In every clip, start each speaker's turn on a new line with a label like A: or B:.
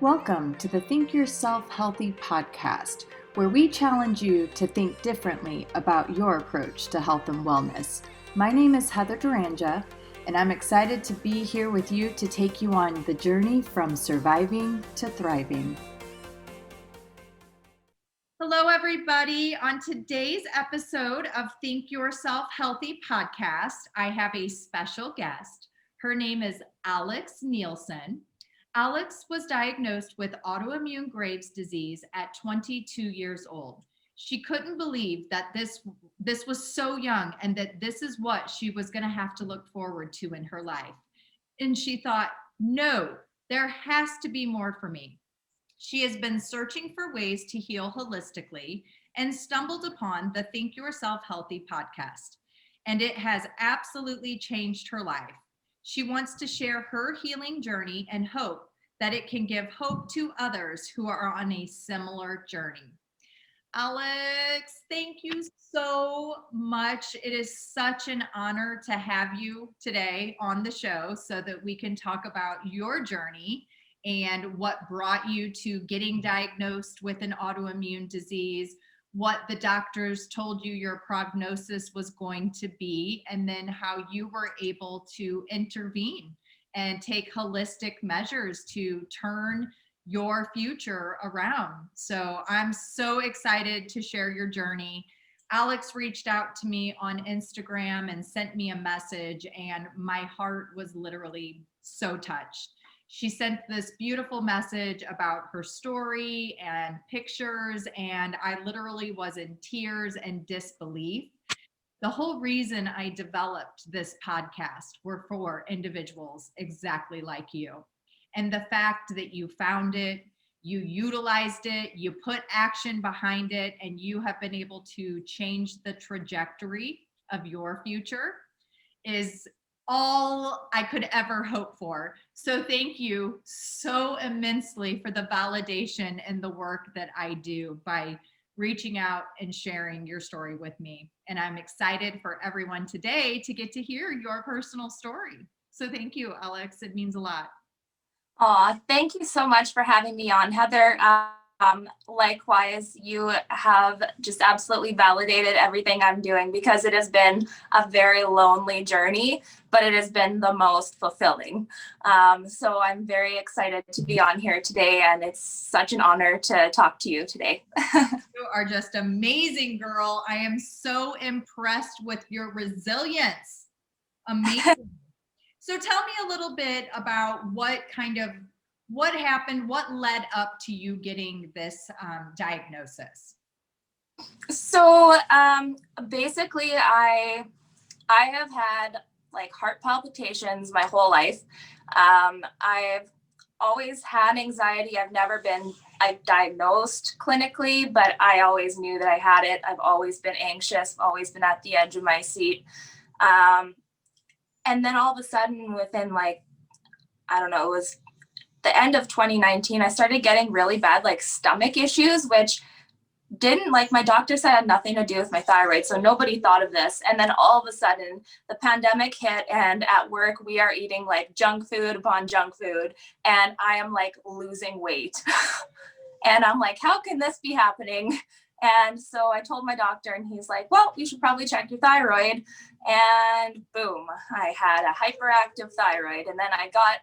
A: Welcome to the Think Yourself Healthy podcast, where we challenge you to think differently about your approach to health and wellness. My name is Heather Duranja, and I'm excited to be here with you to take you on the journey from surviving to thriving. Hello, everybody. On today's episode of Think Yourself Healthy podcast, I have a special guest. Her name is Alex Nielsen. Alex was diagnosed with autoimmune Graves disease at 22 years old. She couldn't believe that this was so young and that this is what she was going to have to look forward to in her life. And she thought, no, there has to be more for me. She has been searching for ways to heal holistically and stumbled upon the Think Yourself Healthy podcast. And it has absolutely changed her life. She wants to share her healing journey and hope that it can give hope to others who are on a similar journey. Alex, thank you so much. It is such an honor to have you today on the show so that we can talk about your journey and what brought you to getting diagnosed with an autoimmune disease, what the doctors told you your prognosis was going to be, and then how you were able to intervene and take holistic measures to turn your future around. So I'm so excited to share your journey. Alex reached out to me on Instagram and sent me a message, and my heart was literally so touched. She sent this beautiful message about her story and pictures, and I literally was in tears and disbelief. The whole reason I developed this podcast were for individuals exactly like you. And the fact that you found it, you utilized it, you put action behind it, and you have been able to change the trajectory of your future is all I could ever hope for. So thank you so immensely for the validation and the work that I do by reaching out and sharing your story with me. And I'm excited for everyone today to get to hear your personal story. So thank you, Alex. It means a lot.
B: Thank you so much for having me on, Heather. Likewise, you have just absolutely validated everything I'm doing because it has been a very lonely journey, but it has been the most fulfilling. So I'm very excited to be on here today, and it's such an honor to talk to you today.
A: You are just amazing, girl. I am so impressed with your resilience. Amazing. So tell me a little bit about what happened, what led up to you getting this diagnosis?
B: So basically, I have had like heart palpitations my whole life. I've always had anxiety. I've never been diagnosed clinically, but I always knew that I had it. I've always been anxious, always been at the edge of my seat. And then all of a sudden within it was the end of 2019, I started getting really bad stomach issues, which didn't my doctor said had nothing to do with my thyroid. So nobody thought of this. And then all of a sudden the pandemic hit, and at work we are eating junk food upon junk food. And I am losing weight. And I'm like, how can this be happening? And so I told my doctor, and he's like, well, you should probably check your thyroid. And boom, I had a hyperactive thyroid. And then I got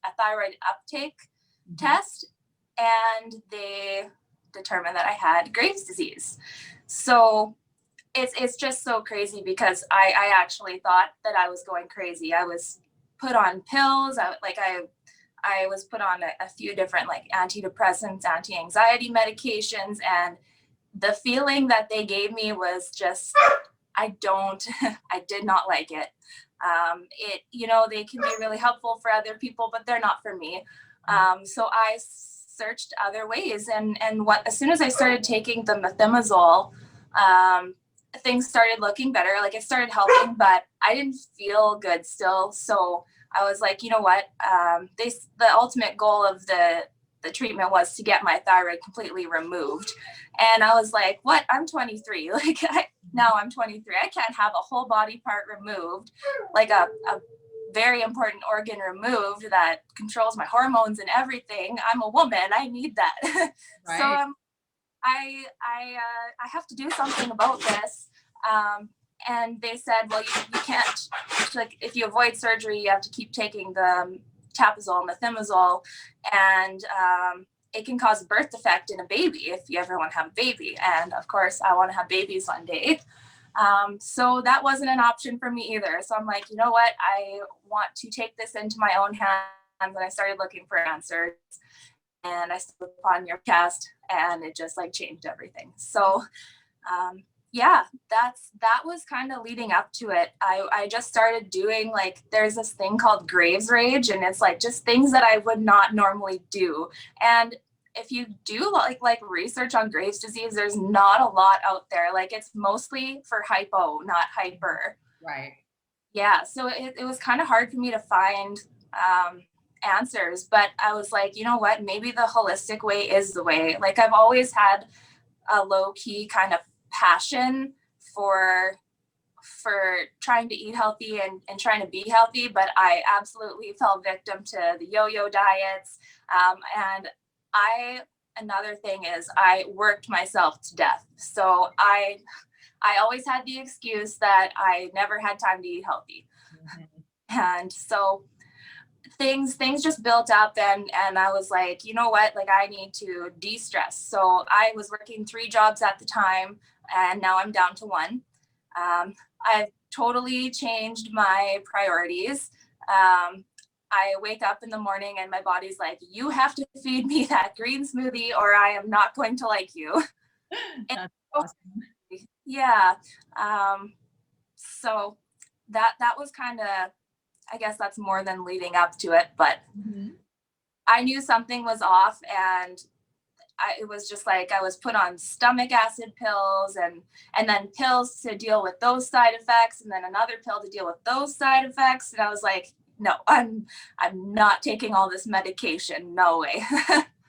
B: a thyroid uptake test, and they determined that I had Graves disease. So it's just so crazy because I actually thought that I was going crazy. I was put on pills. I was put on a few different antidepressants, anti-anxiety medications, and the feeling that they gave me was just, I did not like it. They can be really helpful for other people, but they're not for me. So I searched other ways, and as soon as I started taking the methimazole, things started looking better. It started helping, but I didn't feel good still. So I was like, you know what? The ultimate goal of the treatment was to get my thyroid completely removed. And I was like, what? I'm 23. Now I'm 23. I can't have a whole body part removed, a very important organ removed that controls my hormones and everything. I'm a woman. I need that.
A: Right.
B: So I have to do something about this. And they said, well, you can't, like, if you avoid surgery, you have to keep taking the tapazole and methimazole, and it can cause a birth defect in a baby if you ever want to have a baby. And of course, I want to have babies one day. So that wasn't an option for me either. So I'm like, you know what? I want to take this into my own hands. And I started looking for answers. And I stumbled upon your cast, and it just like changed everything. So yeah, that was kind of leading up to it. I just started doing, like, there's this thing called Graves Rage, and it's like just things that I would not normally do. And if you do like research on Graves disease, there's not a lot out there. Like, it's mostly for hypo, not hyper.
A: Right.
B: Yeah, so it was kind of hard for me to find answers, but I was like, you know what, maybe the holistic way is the way. Like, I've always had a low-key kind of passion for trying to eat healthy and trying to be healthy, but I absolutely fell victim to the yo-yo diets. And another thing is I worked myself to death. So I always had the excuse that I never had time to eat healthy. Mm-hmm. And so things just built up, and I was like, you know what, like, I need to de-stress. So I was working 3 jobs at the time, and now I'm down to 1. I've totally changed my priorities. I wake up in the morning and my body's like, you have to feed me that green smoothie or I am not going to like you.
A: That's awesome.
B: Yeah. So that was kind of, I guess that's more than leading up to it, but I knew something was off, and it was just like I was put on stomach acid pills and then pills to deal with those side effects, and then another pill to deal with those side effects. And I was like, no, I'm not taking all this medication. No way.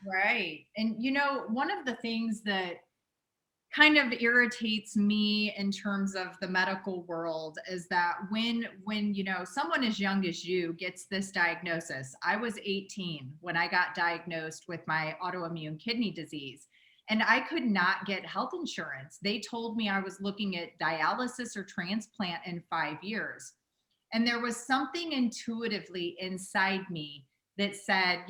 A: Right. And one of the things that kind of irritates me in terms of the medical world is that when someone as young as you gets this diagnosis. I was 18 when I got diagnosed with my autoimmune kidney disease, and I could not get health insurance. They told me I was looking at dialysis or transplant in 5 years. And there was something intuitively inside me that said,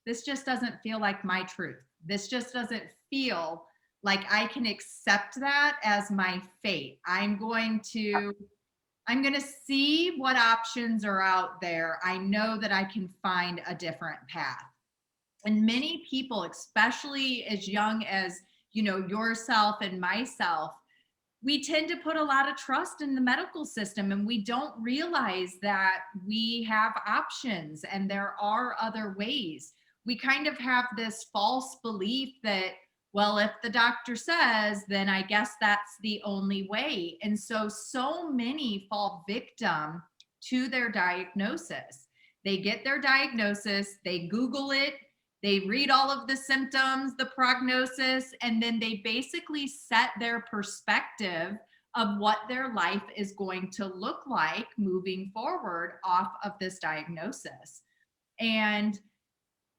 A: this just doesn't feel like my truth. This just doesn't feel like I can accept that as my fate. I'm going to see what options are out there. I know that I can find a different path. And many people, especially as young as, yourself and myself, we tend to put a lot of trust in the medical system, and we don't realize that we have options and there are other ways. We kind of have this false belief that, well, if the doctor says, then I guess that's the only way. And so many fall victim to their diagnosis. They get their diagnosis, they Google it, they read all of the symptoms, the prognosis, and then they basically set their perspective of what their life is going to look like moving forward off of this diagnosis. And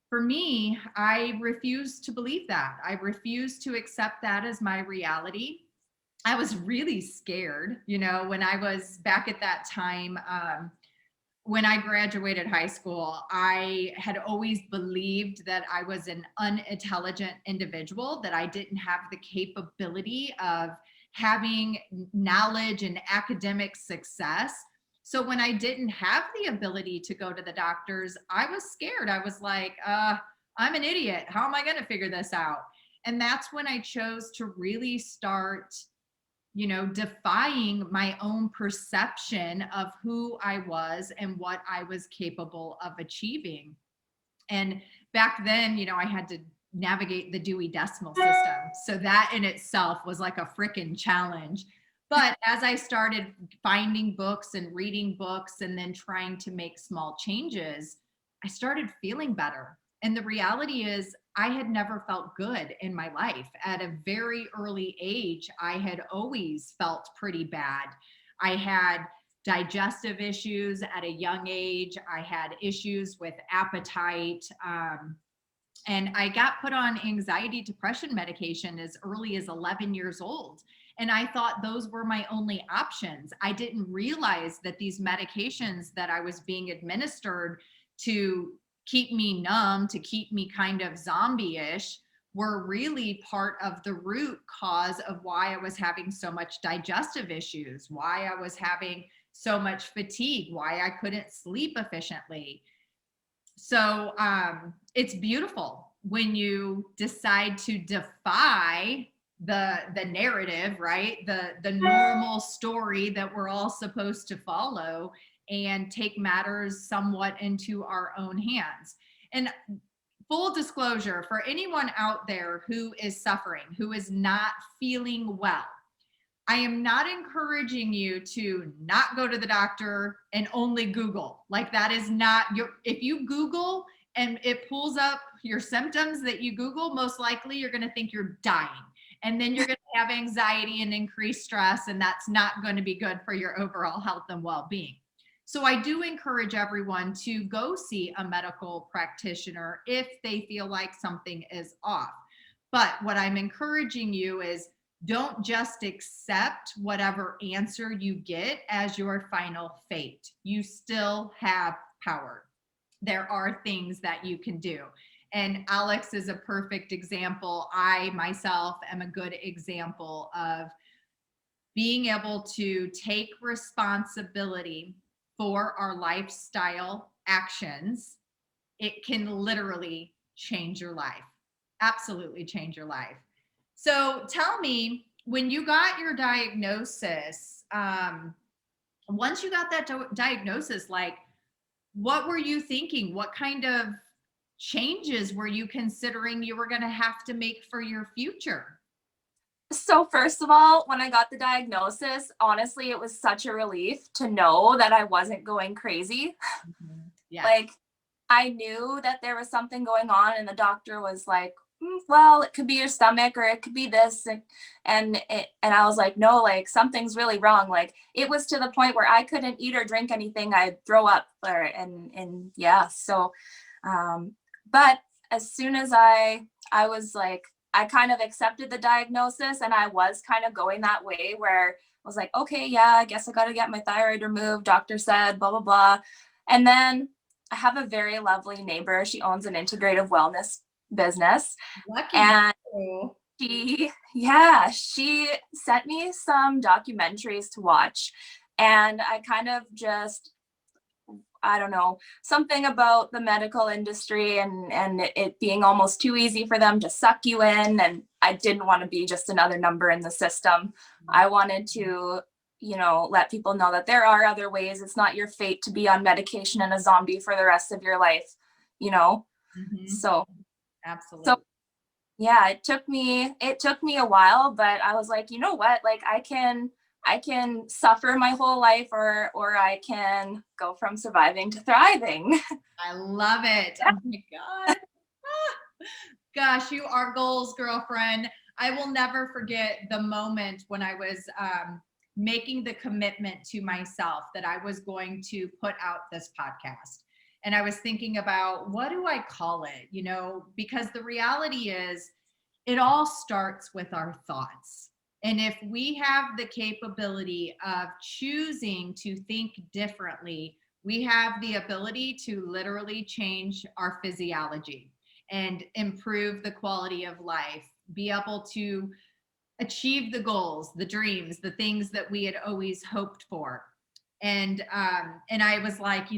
A: for me, I refuse to believe that. I refuse to accept that as my reality. I was really scared, when I was back at that time. When I graduated high school, I had always believed that I was an unintelligent individual, that I didn't have the capability of having knowledge and academic success. So when I didn't have the ability to go to the doctors, I was scared. I was like, I'm an idiot. How am I going to figure this out? And that's when I chose to really start defying my own perception of who I was and what I was capable of achieving. And back then, I had to navigate the Dewey Decimal System. So that in itself was like a freaking challenge. But as I started finding books and reading books and then trying to make small changes, I started feeling better. And the reality is, I had never felt good in my life. At a very early age, I had always felt pretty bad. I had digestive issues at a young age. I had issues with appetite. And I got put on anxiety depression medication as early as 11 years old. And I thought those were my only options. I didn't realize that these medications that I was being administered to keep me numb, to keep me kind of zombie-ish, were really part of the root cause of why I was having so much digestive issues, why I was having so much fatigue, why I couldn't sleep efficiently. So it's beautiful when you decide to defy the narrative, right? The normal story that we're all supposed to follow, and take matters somewhat into our own hands. And full disclosure, for anyone out there who is suffering, who is not feeling well, I am not encouraging you to not go to the doctor and only Google. Like, that is not your, if you Google and it pulls up your symptoms that you Google, most likely you're going to think you're dying. And then you're going to have anxiety and increased stress, and that's not going to be good for your overall health and well-being. So I do encourage everyone to go see a medical practitioner if they feel like something is off. But what I'm encouraging you is, don't just accept whatever answer you get as your final fate. You still have power. There are things that you can do. And Alex is a perfect example. I myself am a good example of being able to take responsibility for our lifestyle actions. It can literally change your life. Absolutely change your life. So tell me, when you got your diagnosis, once you got that diagnosis, like, what were you thinking? What kind of changes were you considering you were going to have to make for your future?
B: So first of all, when I got the diagnosis, honestly, it was such a relief to know that I wasn't going crazy.
A: Mm-hmm. Yeah.
B: Like, I knew that there was something going on, and the doctor was like, well, it could be your stomach, or it could be this. And I was like, no, like, something's really wrong. Like, it was to the point where I couldn't eat or drink anything. I'd throw up, and yeah. So, but as soon as I was like, I kind of accepted the diagnosis, and I was kind of going that way where I was like, okay, yeah, I guess I got to get my thyroid removed. Doctor said, blah, blah, blah. And then I have a very lovely neighbor. She owns an integrative wellness business.
A: Lucky
B: And
A: you.
B: she sent me some documentaries to watch. And I kind of just, I don't know, something about the medical industry and it being almost too easy for them to suck you in. And I didn't want to be just another number in the system. I wanted to, let people know that there are other ways. It's not your fate to be on medication and a zombie for the rest of your life,
A: Mm-hmm.
B: So
A: Absolutely.
B: So yeah, it took me a while, but I was like, you know what? Like, I can suffer my whole life, or I can go from surviving to thriving.
A: I love it. Oh my God. Gosh, you are goals, girlfriend. I will never forget the moment when I was making the commitment to myself that I was going to put out this podcast. And I was thinking about, what do I call it? Because the reality is, it all starts with our thoughts. And if we have the capability of choosing to think differently, we have the ability to literally change our physiology and improve the quality of life, be able to achieve the goals, the dreams, the things that we had always hoped for. And I was like,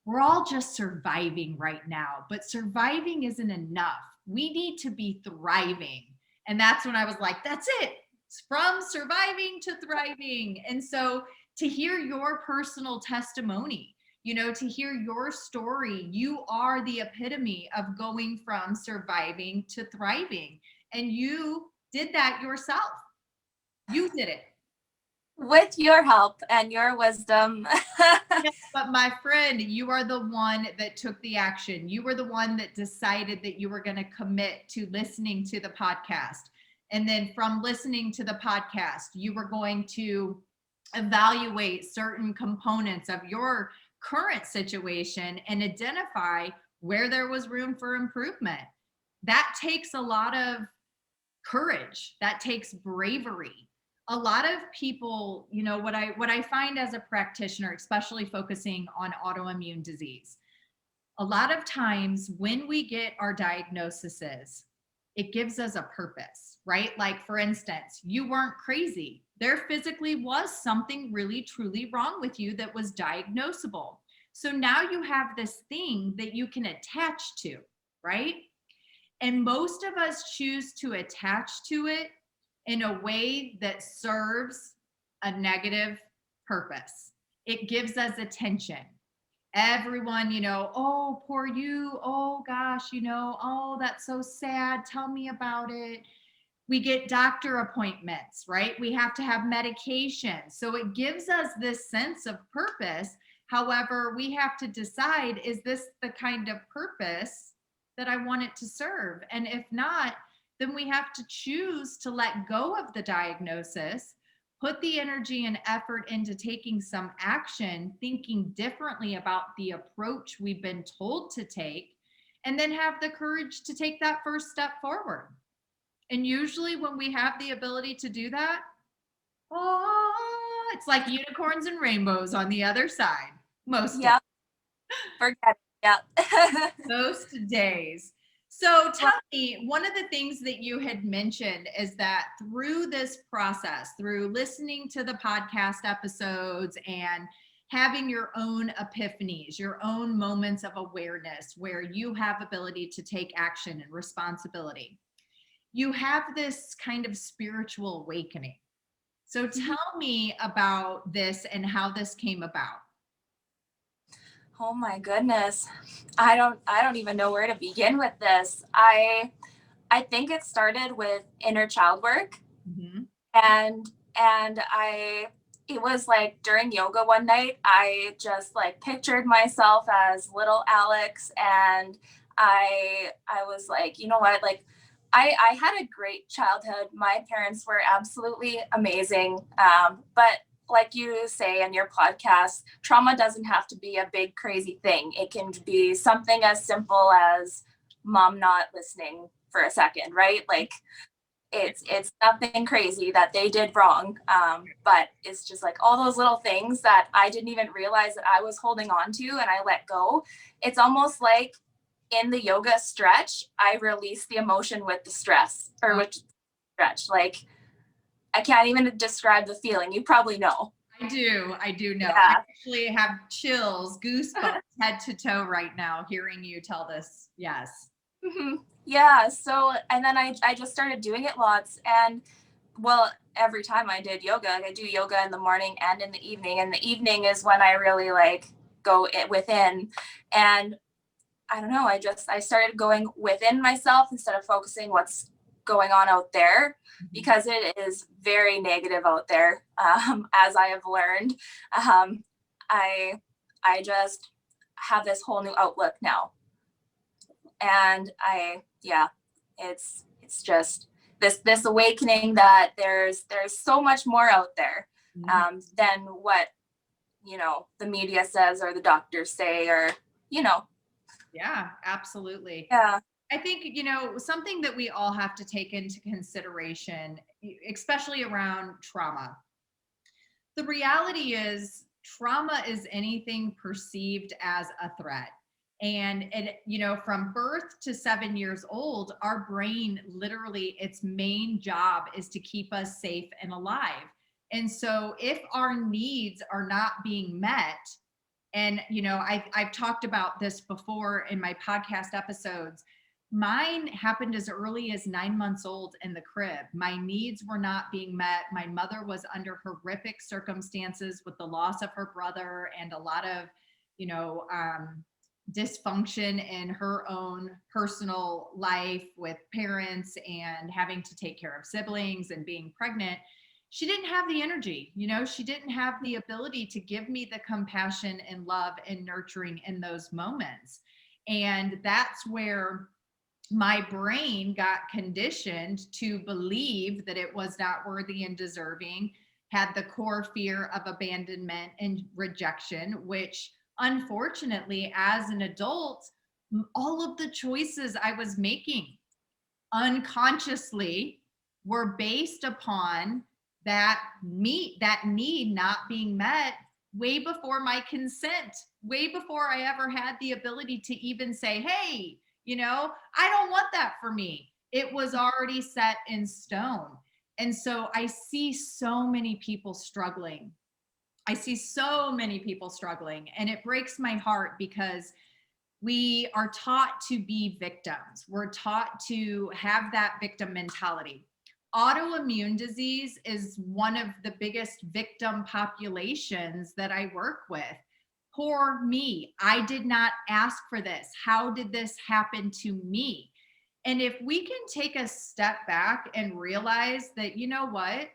A: we're all just surviving right now, but surviving isn't enough. We need to be thriving. And that's when I was like, that's it. It's from surviving to thriving. And so to hear your personal testimony, to hear your story, you are the epitome of going from surviving to thriving. And you did that yourself. You did it.
B: With your help and your wisdom.
A: Yes, but my friend, you are the one that took the action. You were the one that decided that you were going to commit to listening to the podcast. And then from listening to the podcast, you were going to evaluate certain components of your current situation and identify where there was room for improvement. That takes a lot of courage. That takes bravery. A lot of people, what I find as a practitioner, especially focusing on autoimmune disease, a lot of times when we get our diagnoses, it gives us a purpose, right? Like, for instance, you weren't crazy. There physically was something really, truly wrong with you that was diagnosable. So now you have this thing that you can attach to, right? And most of us choose to attach to it in a way that serves a negative purpose. It gives us attention. Everyone, oh, poor you. Oh, gosh, oh, that's so sad. Tell me about it. We get doctor appointments, right? We have to have medication. So it gives us this sense of purpose. However, we have to decide, is this the kind of purpose that I want it to serve? And if not, then we have to choose to let go of the diagnosis, put the energy and effort into taking some action, thinking differently about the approach we've been told to take, and then have the courage to take that first step forward. And usually when we have the ability to do that, oh, it's like unicorns and rainbows on the other side. Most days.
B: Yeah, forget it. Yeah.
A: Most days. So tell me, one of the things that you had mentioned is that through this process, through listening to the podcast episodes and having your own epiphanies, your own moments of awareness where you have ability to take action and responsibility, you have this kind of spiritual awakening. So tell me about this and how this came about.
B: Oh my goodness. I don't even know where to begin with this. I think it started with inner child work.
A: Mm-hmm.
B: And it was like during yoga one night, I just like pictured myself as little Alex, and I was like, you know what, like I had a great childhood. My parents were absolutely amazing. But like you say in your podcast, trauma doesn't have to be a big crazy thing. It can be something as simple as mom not listening for a second, right? Like it's nothing crazy that they did wrong, but it's just like all those little things that I didn't even realize that I was holding on to, and I let go. It's almost like in the yoga stretch, I release the emotion with the stress, or with stretch. Like I can't even describe the feeling. You probably know.
A: I do know.
B: Yeah.
A: I actually have chills, goosebumps head to toe right now hearing you tell this. Yes.
B: Mm-hmm. Yeah. So, and then I just started doing it lots. And well, every time I did yoga, I do yoga in the morning and in the evening. And the evening is when I really like go within. And I don't know, I started going within myself instead of focusing what's going on out there, because it is very negative out there, as I have learned. Um, I just have this whole new outlook now. And yeah, it's just this awakening that there's so much more out there, than what, the media says or the doctors say, or,
A: Yeah, absolutely.
B: yeah.
A: I think, something that we all have to take into consideration, especially around trauma. The reality is, trauma is anything perceived as a threat. And from birth to 7 years old, our brain, literally, its main job is to keep us safe and alive. And so if our needs are not being met, and I've talked about this before in my podcast episodes, mine happened as early as 9 months old in the crib. My needs were not being met. My mother was under horrific circumstances with the loss of her brother and a lot of dysfunction in her own personal life with parents and having to take care of siblings and being pregnant. She didn't have the energy, she didn't have the ability to give me the compassion and love and nurturing in those moments. And that's where my brain got conditioned to believe that it was not worthy and deserving, had the core fear of abandonment and rejection, which unfortunately, as an adult, all of the choices I was making unconsciously were based upon that need not being met way before my consent, way before I ever had the ability to even say, hey, I don't want that for me. It was already set in stone. And so I see so many people struggling. And it breaks my heart because we are taught to be victims. We're taught to have that victim mentality. Autoimmune disease is one of the biggest victim populations that I work with. Poor me. I did not ask for this. How did this happen to me? And if we can take a step back and realize that, you know what?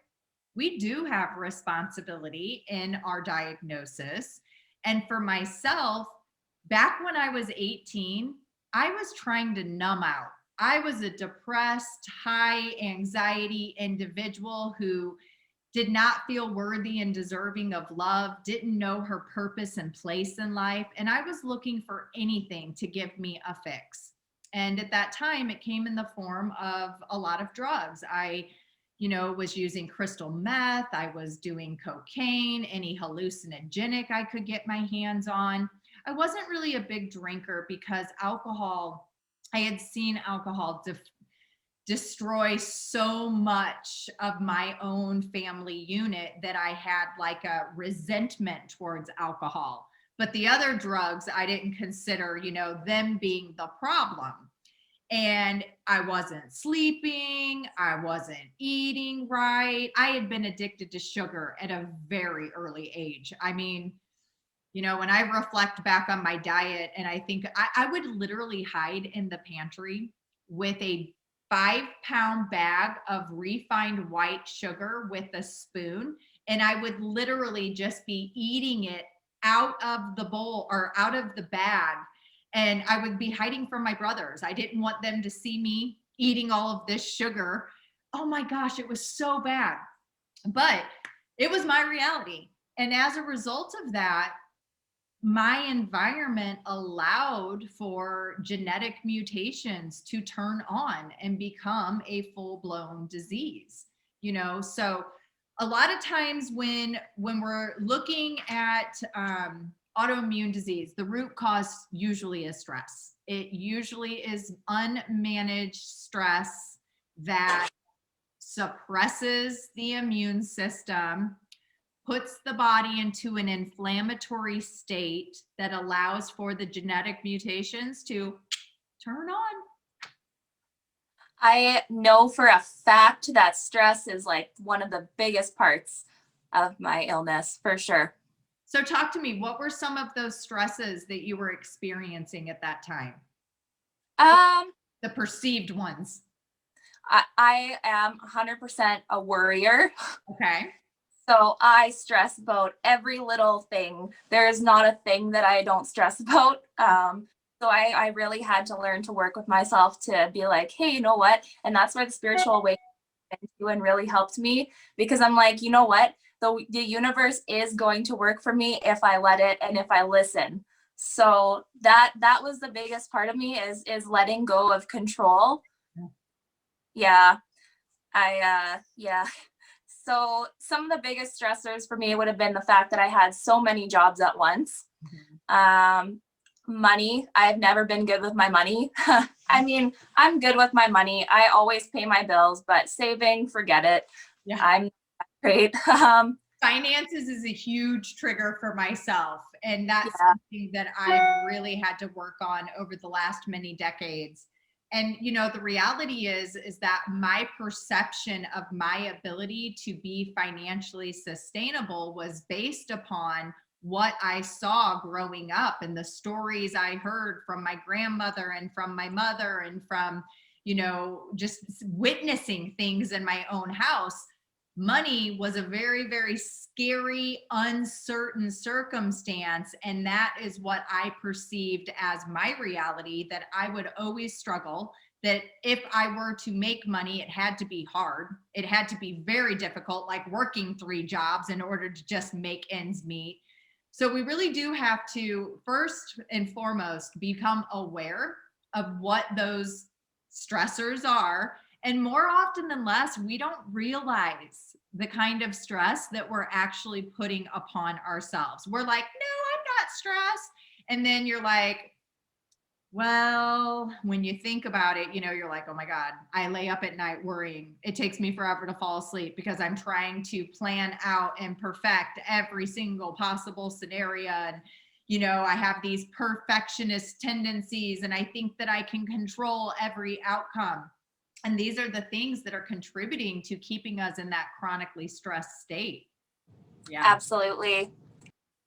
A: We do have responsibility in our diagnosis. And for myself, back when I was 18, I was trying to numb out. I was a depressed, high anxiety individual who did not feel worthy and deserving of love, didn't know her purpose and place in life. And I was looking for anything to give me a fix. And at that time, it came in the form of a lot of drugs. I was using crystal meth. I was doing cocaine, any hallucinogenic I could get my hands on. I wasn't really a big drinker because I had seen alcohol destroy so much of my own family unit that I had like a resentment towards alcohol. But the other drugs, I didn't consider, them being the problem. And I wasn't sleeping. I wasn't eating right. I had been addicted to sugar at a very early age. I mean, when I reflect back on my diet, and I think I would literally hide in the pantry with a 5-pound bag of refined white sugar with a spoon. And I would literally just be eating it out of the bowl or out of the bag. And I would be hiding from my brothers. I didn't want them to see me eating all of this sugar. Oh my gosh, it was so bad. But it was my reality. And as a result of that, my environment allowed for genetic mutations to turn on and become a full-blown disease. So a lot of times when we're looking at autoimmune disease, the root cause usually is stress. It usually is unmanaged stress that suppresses the immune system, puts the body into an inflammatory state that allows for the genetic mutations to turn on.
B: I know for a fact that stress is like one of the biggest parts of my illness, for sure.
A: So talk to me, what were some of those stresses that you were experiencing at that time? The perceived ones.
B: I am 100% a worrier.
A: Okay.
B: So I stress about every little thing. There is not a thing that I don't stress about. So I really had to learn to work with myself to be like, hey, you know what? And that's where the spiritual awakening and really helped me, because I'm like, you know what? The universe is going to work for me if I let it and if I listen. So that was the biggest part of me is letting go of control. Yeah. Yeah. So some of the biggest stressors for me would have been the fact that I had so many jobs at once. Money. I've never been good with my money. I mean, I'm good with my money. I always pay my bills, but saving, forget it.
A: Yeah.
B: I'm not great.
A: Finances is a huge trigger for myself. And that's
B: Yeah.
A: something that I've really had to work on over the last many decades. And, the reality is that my perception of my ability to be financially sustainable was based upon what I saw growing up and the stories I heard from my grandmother and from my mother and from, just witnessing things in my own house. Money was a very, very scary, uncertain circumstance. And that is what I perceived as my reality, that I would always struggle that if I were to make money, it had to be hard. It had to be very difficult, like working 3 jobs in order to just make ends meet. So we really do have to first and foremost become aware of what those stressors are. And more often than less, we don't realize the kind of stress that we're actually putting upon ourselves. We're like, no, I'm not stressed. And then you're like, well, when you think about it, you're like, oh my God, I lay up at night worrying. It takes me forever to fall asleep because I'm trying to plan out and perfect every single possible scenario. And, I have these perfectionist tendencies and I think that I can control every outcome. And these are the things that are contributing to keeping us in that chronically stressed state. Yeah.
B: Absolutely.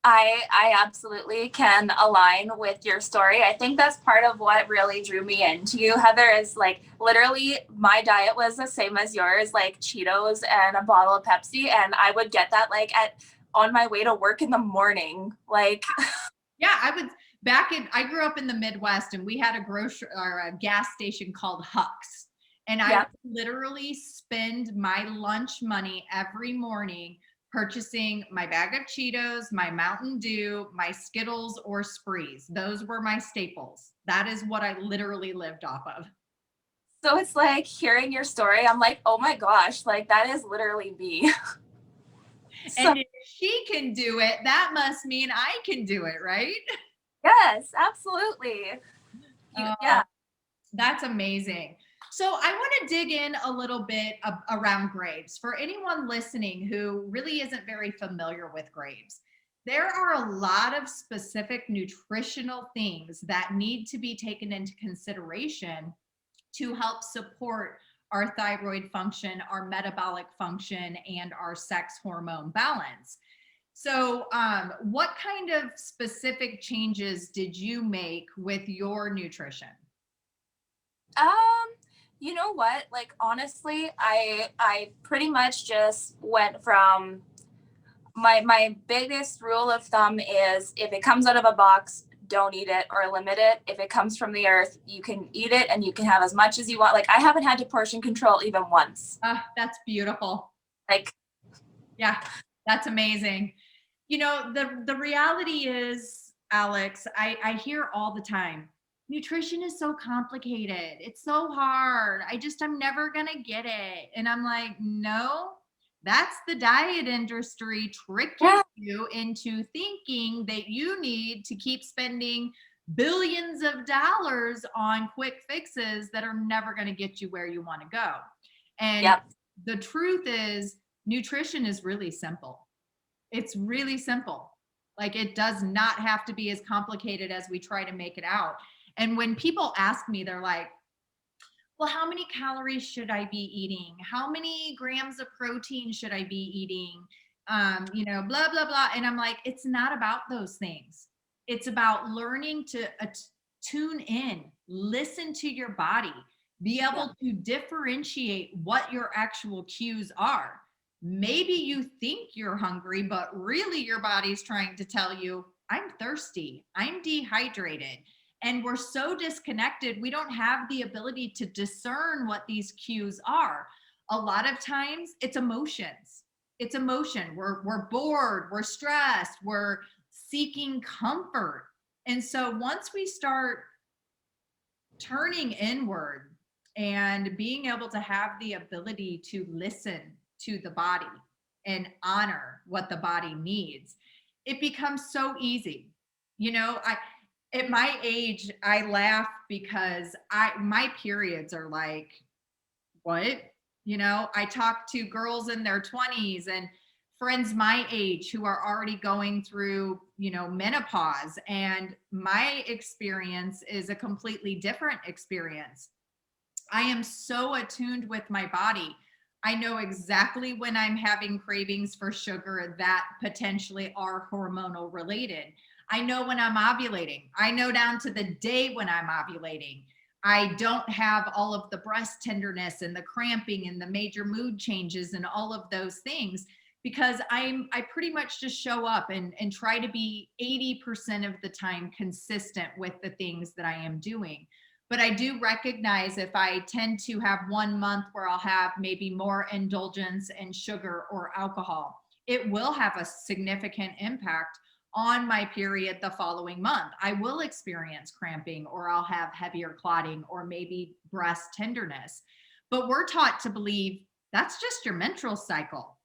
B: I absolutely can align with your story. I think that's part of what really drew me into you, Heather, is like literally my diet was the same as yours, like Cheetos and a bottle of Pepsi. And I would get that like on my way to work in the morning. Like,
A: yeah, I grew up in the Midwest and we had a grocery or a gas station called Huck's. And I would literally spend my lunch money every morning purchasing my bag of Cheetos, my Mountain Dew, my Skittles or Sprees. Those were my staples. That is what I literally lived off of.
B: so it's like hearing your story, I'm like, oh my gosh, like that is literally me.
A: And if she can do it, that must mean I can do it, right?
B: Yes, absolutely. Yeah.
A: That's amazing. So I want to dig in a little bit around Graves. For anyone listening who really isn't very familiar with Graves, there are a lot of specific nutritional things that need to be taken into consideration to help support our thyroid function, our metabolic function, and our sex hormone balance. So, what kind of specific changes did you make with your nutrition?
B: Um, you know what? Like honestly, I pretty much just went from my biggest rule of thumb is if it comes out of a box, don't eat it or limit it. If it comes from the earth, you can eat it and you can have as much as you want. Like I haven't had to portion control even once.
A: That's beautiful.
B: Like,
A: yeah, that's amazing. The reality is, Alex, I hear all the time, nutrition is so complicated. It's so hard. I'm never going to get it. And I'm like, no, that's the diet industry tricking you into thinking that you need to keep spending billions of dollars on quick fixes that are never going to get you where you want to go. And the truth is, nutrition is really simple. It's really simple. Like it does not have to be as complicated as we try to make it out. And when people ask me, they're like, well, how many calories should I be eating? How many grams of protein should I be eating? Blah, blah, blah. And I'm like, it's not about those things. It's about learning to tune in, listen to your body, be able to differentiate what your actual cues are. Maybe you think you're hungry, but really your body's trying to tell you, I'm thirsty, I'm dehydrated. And we're so disconnected, we don't have the ability to discern what these cues are. A lot of times it's emotions. It's emotion. We're bored, we're stressed, we're seeking comfort. And so once we start turning inward and being able to have the ability to listen to the body and honor what the body needs, it becomes so easy. At my age, I laugh because my periods are like, what? I talk to girls in their 20s and friends my age who are already going through, menopause. And my experience is a completely different experience. I am so attuned with my body. I know exactly when I'm having cravings for sugar that potentially are hormonal related. I know when I'm ovulating. I know down to the day when I'm ovulating. I don't have all of the breast tenderness and the cramping and the major mood changes and all of those things because I pretty much just show up and try to be 80% of the time consistent with the things that I am doing. But I do recognize if I tend to have 1 month where I'll have maybe more indulgence in sugar or alcohol, it will have a significant impact on my period the following month. I will experience cramping, or I'll have heavier clotting, or maybe breast tenderness. But we're taught to believe that's just your menstrual cycle,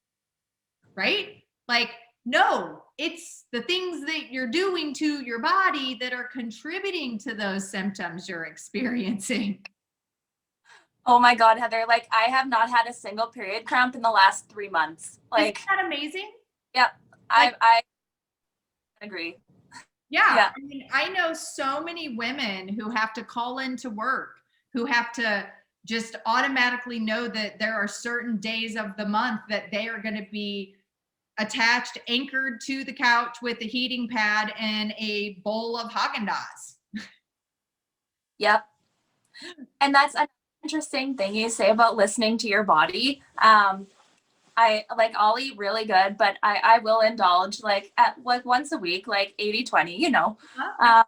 A: right? Like, no, it's the things that you're doing to your body that are contributing to those symptoms you're experiencing.
B: Oh my God, Heather, like I have not had a single period cramp in the last 3 months. Like,
A: Isn't that amazing?
B: yep,
A: Like,
B: I agree.
A: yeah,
B: Yeah.
A: I mean, I know so many women who have to call into work, who have to just automatically know that there are certain days of the month that they are going to be attached, anchored to the couch with a heating pad and a bowl of Haagen-Dazs.
B: Yep. And that's an interesting thing you say about listening to your body. I'll eat really good, but I will indulge like at like once a week, like 80-20, you know.
A: Huh?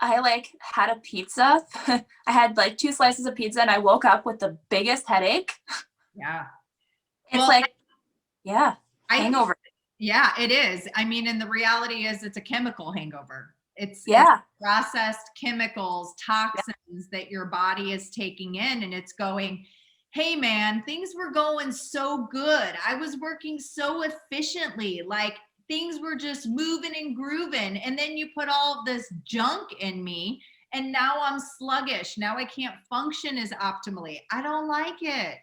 B: I like had a pizza. I had like 2 slices of pizza and I woke up with the biggest headache.
A: Yeah.
B: It's
A: Well,
B: like, yeah,
A: I think,
B: hangover.
A: yeah, it is. I mean, and the reality is it's a chemical hangover. It's
B: Yeah.
A: processed chemicals,
B: Yeah.
A: toxins that your body is taking in, and it's going, hey man, things were going so good. I was working so efficiently. Like things were just moving and grooving. And then you put all of this junk in me, and now I'm sluggish. Now I can't function as optimally. I don't like it.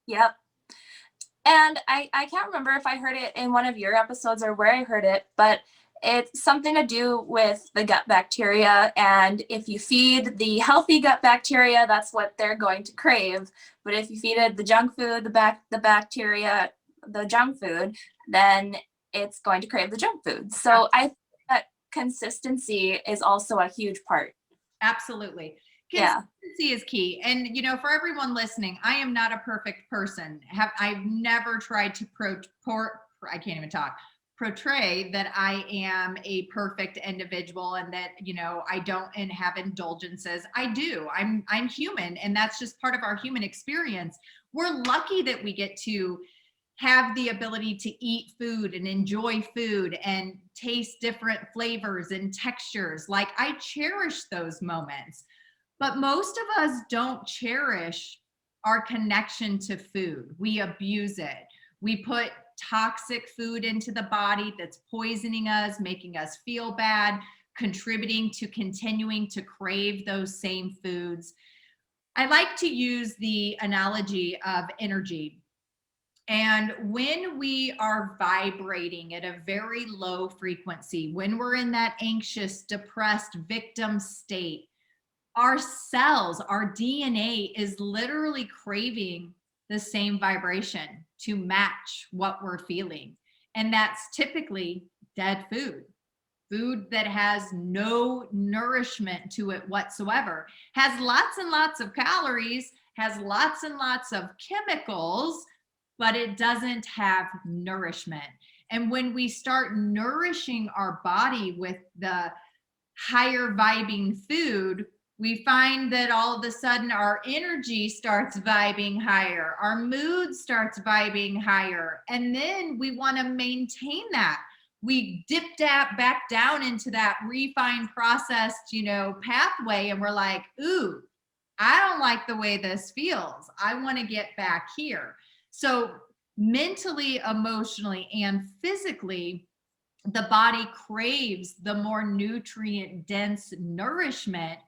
B: Yep. And I can't remember if I heard it in one of your episodes or where I heard it, but it's something to do with the gut bacteria. And if you feed the healthy gut bacteria, that's what they're going to crave. But if you feed it the junk food, the bacteria, the junk food, then it's going to crave the junk food. So I think that consistency is also a huge part.
A: Absolutely.
B: Yeah.
A: Consistency is key. And for everyone listening, I am not a perfect person. I've never tried to I can't even talk. Portray that I am a perfect individual and that, I don't and have indulgences. I do. I'm human, and that's just part of our human experience. We're lucky that we get to have the ability to eat food and enjoy food and taste different flavors and textures. Like I cherish those moments, but most of us don't cherish our connection to food. We abuse it. We put toxic food into the body that's poisoning us, making us feel bad, contributing to continuing to crave those same foods. I like to use the analogy of energy. And when we are vibrating at a very low frequency, when we're in that anxious, depressed victim state, our cells, our DNA is literally craving the same vibration to match what we're feeling. And that's typically dead food that has no nourishment to it whatsoever, has lots and lots of calories, has lots and lots of chemicals, but it doesn't have nourishment. And when we start nourishing our body with the higher vibing food, we find that all of a sudden our energy starts vibing higher, our mood starts vibing higher, and then we want to maintain that. We dip back down into that refined, processed, pathway, and we're like, ooh, I don't like the way this feels. I want to get back here. So mentally, emotionally, and physically, the body craves the more nutrient dense nourishment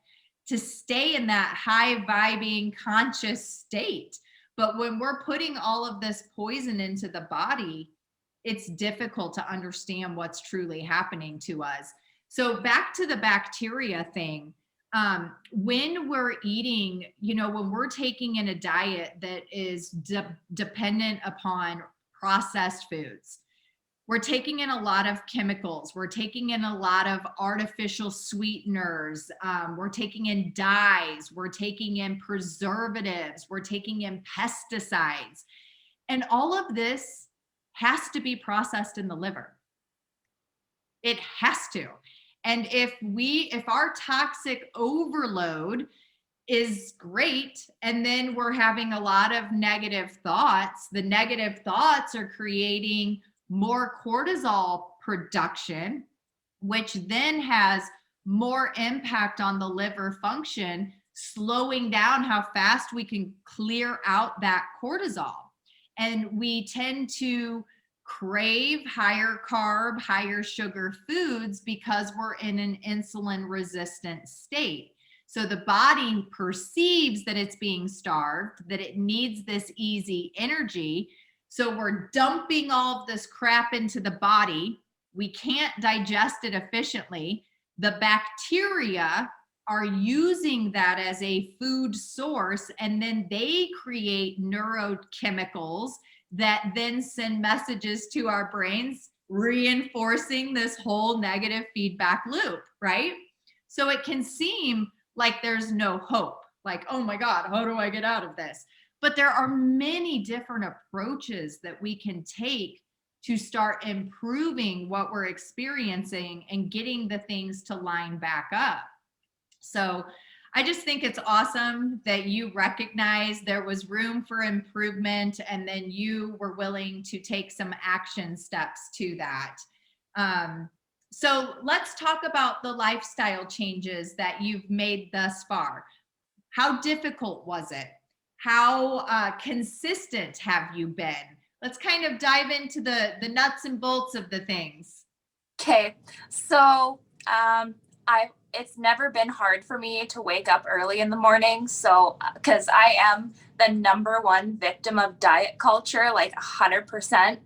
A: to stay in that high vibing conscious state. But when we're putting all of this poison into the body, it's difficult to understand what's truly happening to us. So back to the bacteria thing. When we're eating, when we're taking in a diet that is dependent upon processed foods, we're taking in a lot of chemicals. We're taking in a lot of artificial sweeteners. We're taking in dyes. We're taking in preservatives. We're taking in pesticides. And all of this has to be processed in the liver. It has to. And if our toxic overload is great, and then we're having a lot of negative thoughts, the negative thoughts are creating more cortisol production, which then has more impact on the liver function, slowing down how fast we can clear out that cortisol. And we tend to crave higher carb, higher sugar foods because we're in an insulin resistant state. So the body perceives that it's being starved, that it needs this easy energy. So we're dumping all of this crap into the body. We can't digest it efficiently. The bacteria are using that as a food source, and then they create neurochemicals that then send messages to our brains, reinforcing this whole negative feedback loop, right? So it can seem like there's no hope, like, oh my God, how do I get out of this? But there are many different approaches that we can take to start improving what we're experiencing and getting the things to line back up. So I just think it's awesome that you recognize there was room for improvement, and then you were willing to take some action steps to that. So let's talk about the lifestyle changes that you've made thus far. How difficult was it? How consistent have you been? Let's kind of dive into the nuts and bolts of the things.
B: Okay, so it's never been hard for me to wake up early in the morning. So, because I am the number one victim of diet culture, like 100%.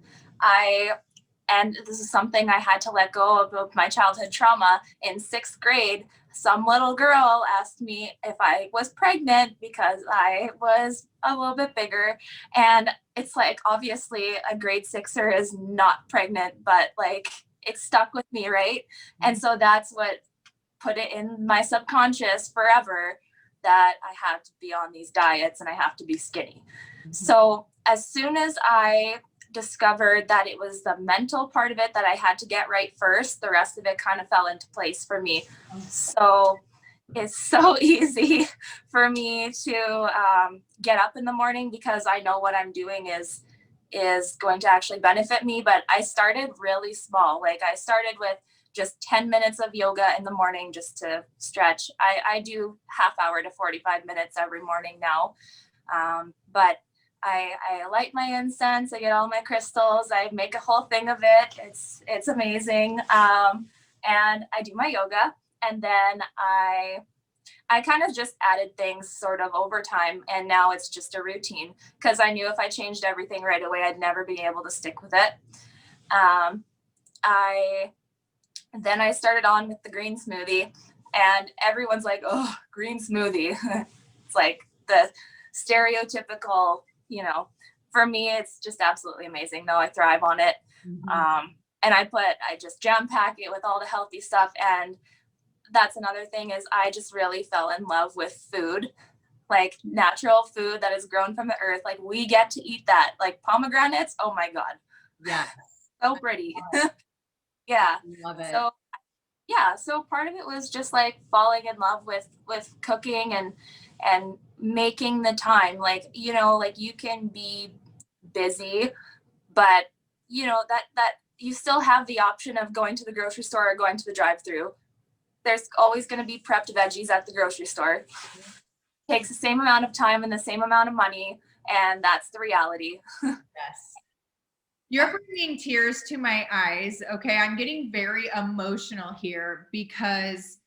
B: And this is something I had to let go of my childhood trauma. In 6th grade, some little girl asked me if I was pregnant because I was a little bit bigger. And it's like, obviously, a grade 6er is not pregnant, but like, it stuck with me, right? And so that's what put it in my subconscious forever, that I have to be on these diets and I have to be skinny. So as soon as I discovered that it was the mental part of it that I had to get right first, the rest of it kind of fell into place for me. So it's so easy for me to get up in the morning because I know what I'm doing is going to actually benefit me. But I started really small. Like I started with just 10 minutes of yoga in the morning just to stretch. I do half hour to 45 minutes every morning now. But I light my incense, I get all my crystals, I make a whole thing of it. It's amazing. And I do my yoga, and then I kind of just added things sort of over time, and now it's just a routine because I knew if I changed everything right away, I'd never be able to stick with it. Then I started on with the green smoothie, and everyone's like, oh, green smoothie. It's like the stereotypical, for me, it's just absolutely amazing though. I thrive on it. And I just jam pack it with all the healthy stuff. And that's another thing is I just really fell in love with food, like natural food that is grown from the earth. Like we get to eat that, like pomegranates. Oh my God.
A: Yeah.
B: So pretty. Yeah.
A: Love it.
B: So yeah, so part of it was just like falling in love with cooking and making the time. Like, like you can be busy, but that you still have the option of going to the grocery store or going to the drive-through. There's always going to be prepped veggies at the grocery store. Takes the same amount of time and the same amount of money, and that's the reality.
A: Yes. You're bringing tears to my eyes. Okay, I'm getting very emotional here because,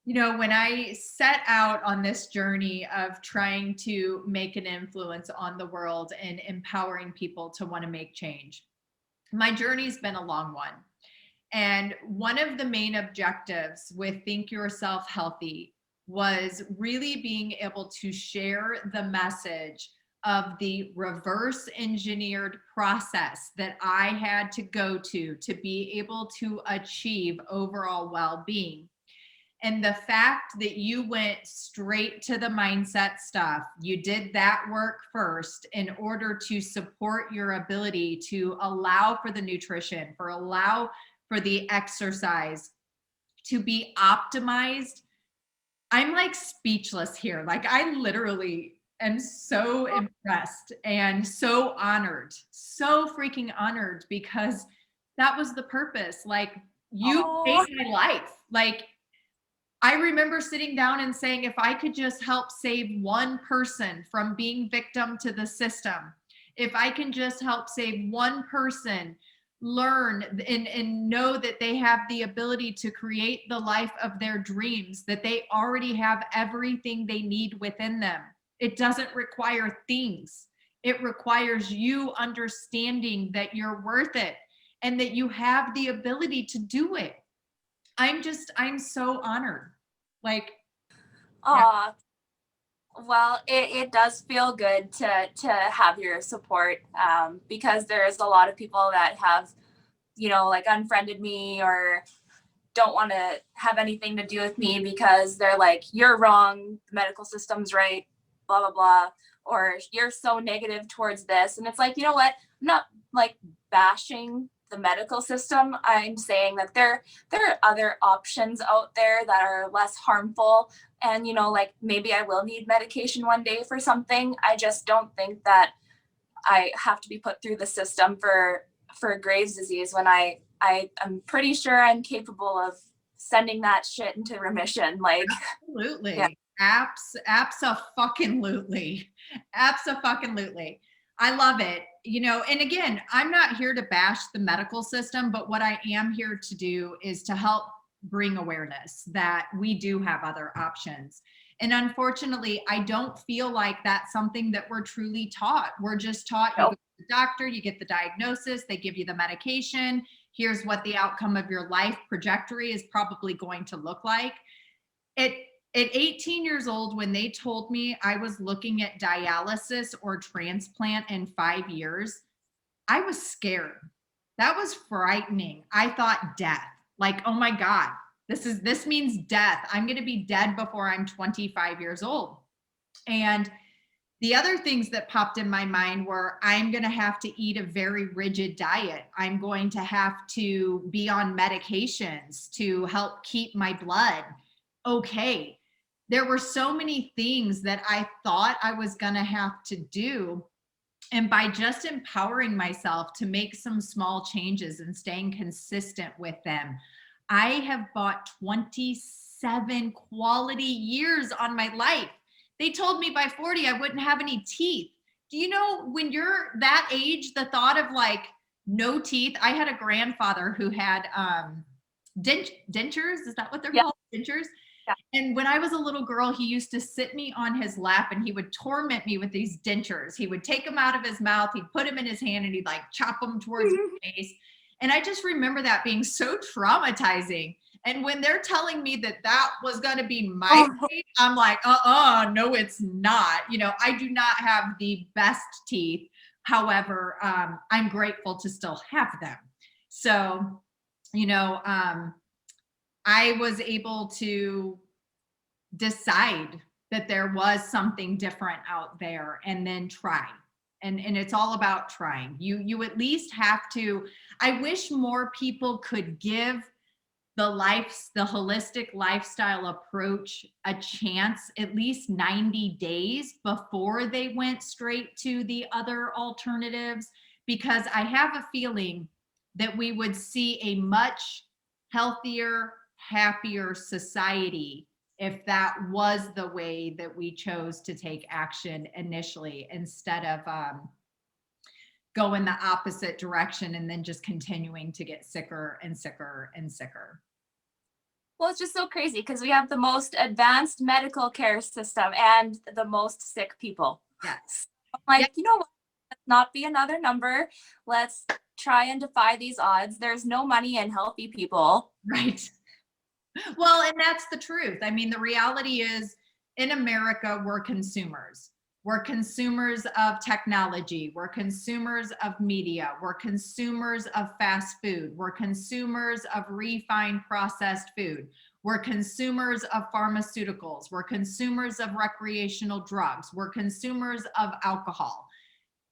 A: when I set out on this journey of trying to make an influence on the world and empowering people to want to make change, my journey's been a long one. And one of the main objectives with Think Yourself Healthy was really being able to share the message of the reverse engineered process that I had to go to be able to achieve overall well-being. And the fact that you went straight to the mindset stuff, you did that work first in order to support your ability to allow for the nutrition, allow for the exercise, to be optimized. I'm like speechless here. Like I literally am so impressed and so honored, so freaking honored, because that was the purpose. Like you
B: Oh,
A: saved my life. Like I remember sitting down and saying, if I could just help save one person from being victim to the system, if I can just help save one person learn and know that they have the ability to create the life of their dreams, that they already have everything they need within them. It doesn't require things. It requires you understanding that you're worth it and that you have the ability to do it. I'm so honored. Like, yeah,
B: aw. Well, it does feel good to have your support, because there's a lot of people that have, like unfriended me or don't want to have anything to do with me because they're like, you're wrong, the medical system's right, blah, blah, blah, or you're so negative towards this. And it's like, you know what? I'm not like bashing the medical system. I'm saying that there are other options out there that are less harmful. And, like maybe I will need medication one day for something. I just don't think that I have to be put through the system for Graves' disease when I'm pretty sure I'm capable of sending that shit into remission. Like, yeah.
A: absolutely. Abso-fucking-lutely. Abso-fucking-lutely. I love it. And again, I'm not here to bash the medical system, but what I am here to do is to help bring awareness that we do have other options. And unfortunately, I don't feel like that's something that we're truly taught. We're just taught you go to the doctor, you get the diagnosis, they give you the medication. Here's what the outcome of your life trajectory is probably going to look like. At 18 years old, when they told me I was looking at dialysis or transplant in 5 years, I was scared. That was frightening. I thought death. Like, oh my God, this means death. I'm going to be dead before I'm 25 years old. And the other things that popped in my mind were I'm going to have to eat a very rigid diet. I'm going to have to be on medications to help keep my blood okay. There were so many things that I thought I was going to have to do. And by just empowering myself to make some small changes and staying consistent with them, I have bought 27 quality years on my life. They told me by 40 I wouldn't have any teeth. Do you know when you're that age, the thought of like no teeth? I had a grandfather who had dentures. Is that what they're called? Dentures.
B: Yeah.
A: And when I was a little girl, he used to sit me on his lap and he would torment me with these dentures. He would take them out of his mouth, he'd put them in his hand, and he'd like chop them towards my face. And I just remember that being so traumatizing. And when they're telling me that that was going to be my fate, I'm like, no, it's not. I do not have the best teeth. However, I'm grateful to still have them. So, I was able to decide that there was something different out there and then try. And it's all about trying. You at least have to. I wish more people could give the holistic lifestyle approach a chance at least 90 days before they went straight to the other alternatives, because I have a feeling that we would see a much healthier, happier society if that was the way that we chose to take action initially, instead of go in the opposite direction and then just continuing to get sicker and sicker and sicker.
B: Well, it's just so crazy because we have the most advanced medical care system and the most sick people.
A: Yes.
B: I'm like, you know what? Let's not be another number. Let's try and defy these odds. There's no money in healthy people.
A: Right. Well, and that's the truth. I mean, the reality is in America, we're consumers. We're consumers of technology. We're consumers of media. We're consumers of fast food. We're consumers of refined processed food. We're consumers of pharmaceuticals. We're consumers of recreational drugs. We're consumers of alcohol.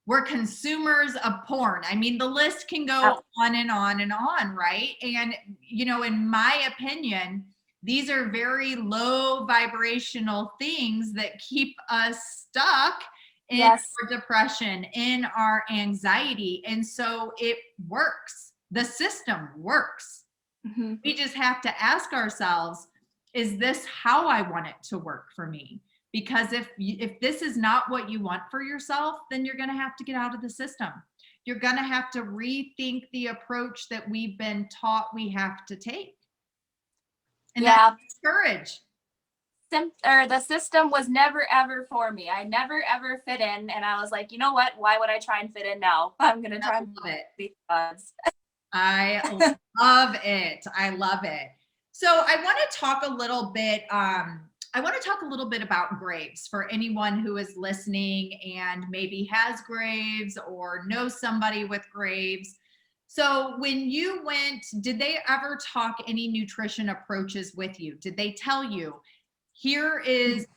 A: we're consumers of porn. I mean, the list can go on and on and on, right? And, you know, in my opinion, these are very low vibrational things that keep us stuck in our depression, in our anxiety. And so it works. The system works.
B: Mm-hmm.
A: We just have to ask ourselves, is this how I want it to work for me? Because if this is not what you want for yourself, then you're going to have to get out of the system. You're going to have to rethink the approach that we've been taught we have to take. And that's courage.
B: The system was never ever for me. I never ever fit in, and I was like, you know what? Why would I try and fit in now? I'm going to try and
A: love it.
B: Because
A: I love it. I love it. So I want to talk a little bit. I want to talk a little bit about Graves for anyone who is listening and maybe has Graves or knows somebody with Graves. So when you went, did they ever talk any nutrition approaches with you? Did they tell you, here's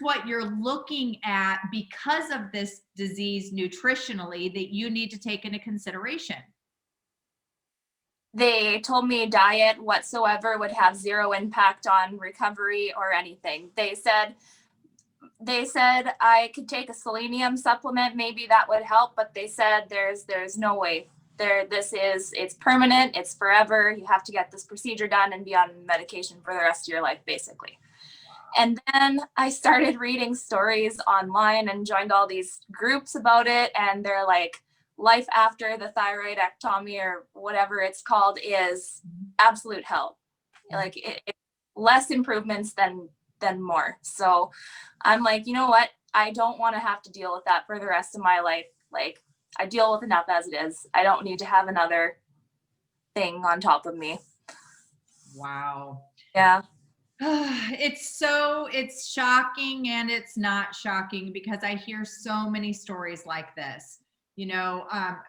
A: what you're looking at because of this disease nutritionally that you need to take into consideration?
B: They told me diet whatsoever would have zero impact on recovery or anything. They said I could take a selenium supplement, maybe that would help, but they said there's no way. It's permanent, it's forever. You have to get this procedure done and be on medication for the rest of your life, basically. And then I started reading stories online and joined all these groups about it, and they're like, life after the thyroidectomy or whatever it's called is absolute hell. Like it less improvements than more. So I'm like, you know what? I don't want to have to deal with that for the rest of my life. Like I deal with enough as it is. I don't need to have another thing on top of me.
A: Wow.
B: Yeah.
A: It's shocking and it's not shocking because I hear so many stories like this. You know,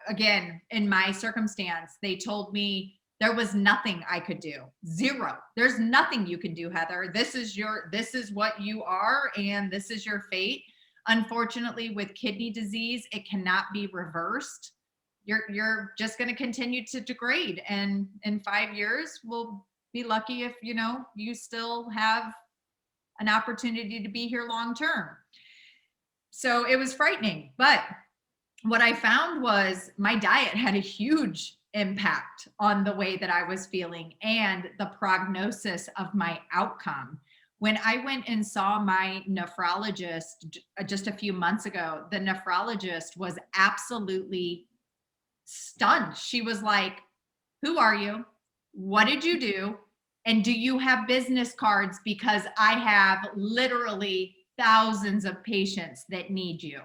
A: again, in my circumstance, they told me there was nothing I could do. Zero. There's nothing you can do, Heather. This is what you are, and this is your fate. Unfortunately, with kidney disease, it cannot be reversed. You're just going to continue to degrade, and in 5 years, we'll be lucky if you still have an opportunity to be here long term. So it was frightening, but what I found was my diet had a huge impact on the way that I was feeling and the prognosis of my outcome. When I went and saw my nephrologist just a few months ago, the nephrologist was absolutely stunned. She was like, "Who are you? What did you do? And do you have business cards? Because I have literally thousands of patients that need you."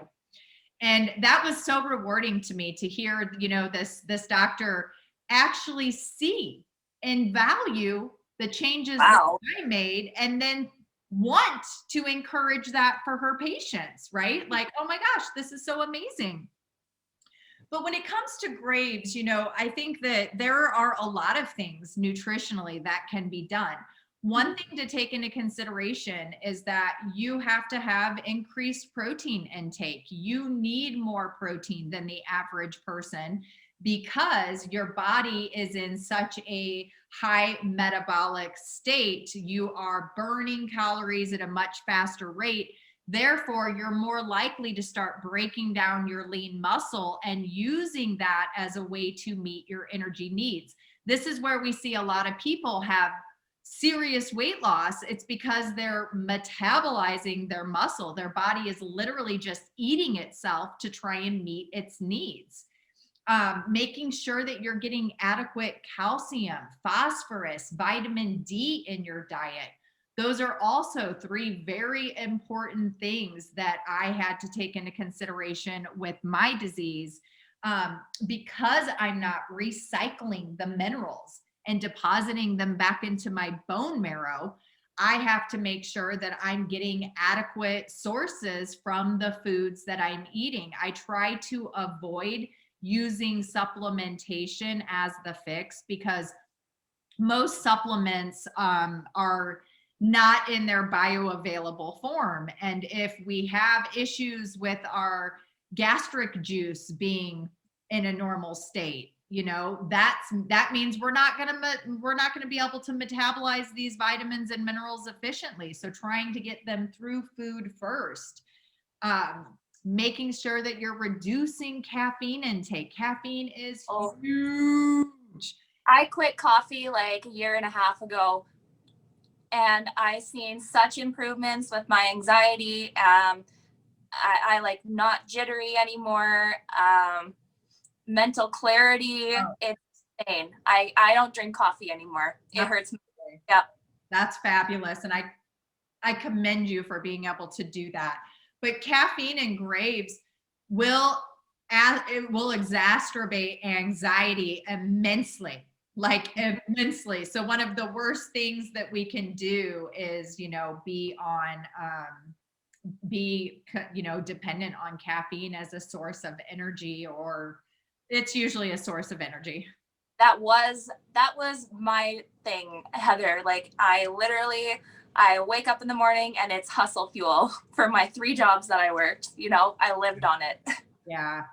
A: And that was so rewarding to me to hear, this doctor actually see and value the changes that I made and then want to encourage that for her patients, right? Like, oh my gosh, this is so amazing. But when it comes to Graves, I think that there are a lot of things nutritionally that can be done. One thing to take into consideration is that you have to have increased protein intake. You need more protein than the average person because your body is in such a high metabolic state. You are burning calories at a much faster rate. Therefore, you're more likely to start breaking down your lean muscle and using that as a way to meet your energy needs. This is where we see a lot of people have serious weight loss. It's because they're metabolizing their muscle. Their body is literally just eating itself to try and meet its needs. Making sure that you're getting adequate calcium, phosphorus, vitamin D in your diet. Those are also 3 very important things that I had to take into consideration with my disease, because I'm not recycling the minerals and depositing them back into my bone marrow. I have to make sure that I'm getting adequate sources from the foods that I'm eating. I try to avoid using supplementation as the fix because most supplements are not in their bioavailable form. And if we have issues with our gastric juice being in a normal state. That means we're not going to be able to metabolize these vitamins and minerals efficiently. So trying to get them through food first. Making sure that you're reducing caffeine intake. Caffeine is huge.
B: I quit coffee like a year and a half ago, and I seen such improvements with my anxiety. I like not jittery anymore. Mental clarity. It's insane. I don't drink coffee anymore. It hurts me. Yep.
A: That's fabulous. And I commend you for being able to do that. But caffeine and Graves will exacerbate anxiety immensely, like immensely. So one of the worst things that we can do is, be dependent on caffeine as a source of energy, or it's usually a source of energy.
B: That was my thing, Heather. Like I wake up in the morning and it's hustle fuel for my 3 jobs that I worked. I lived on it.
A: Yeah.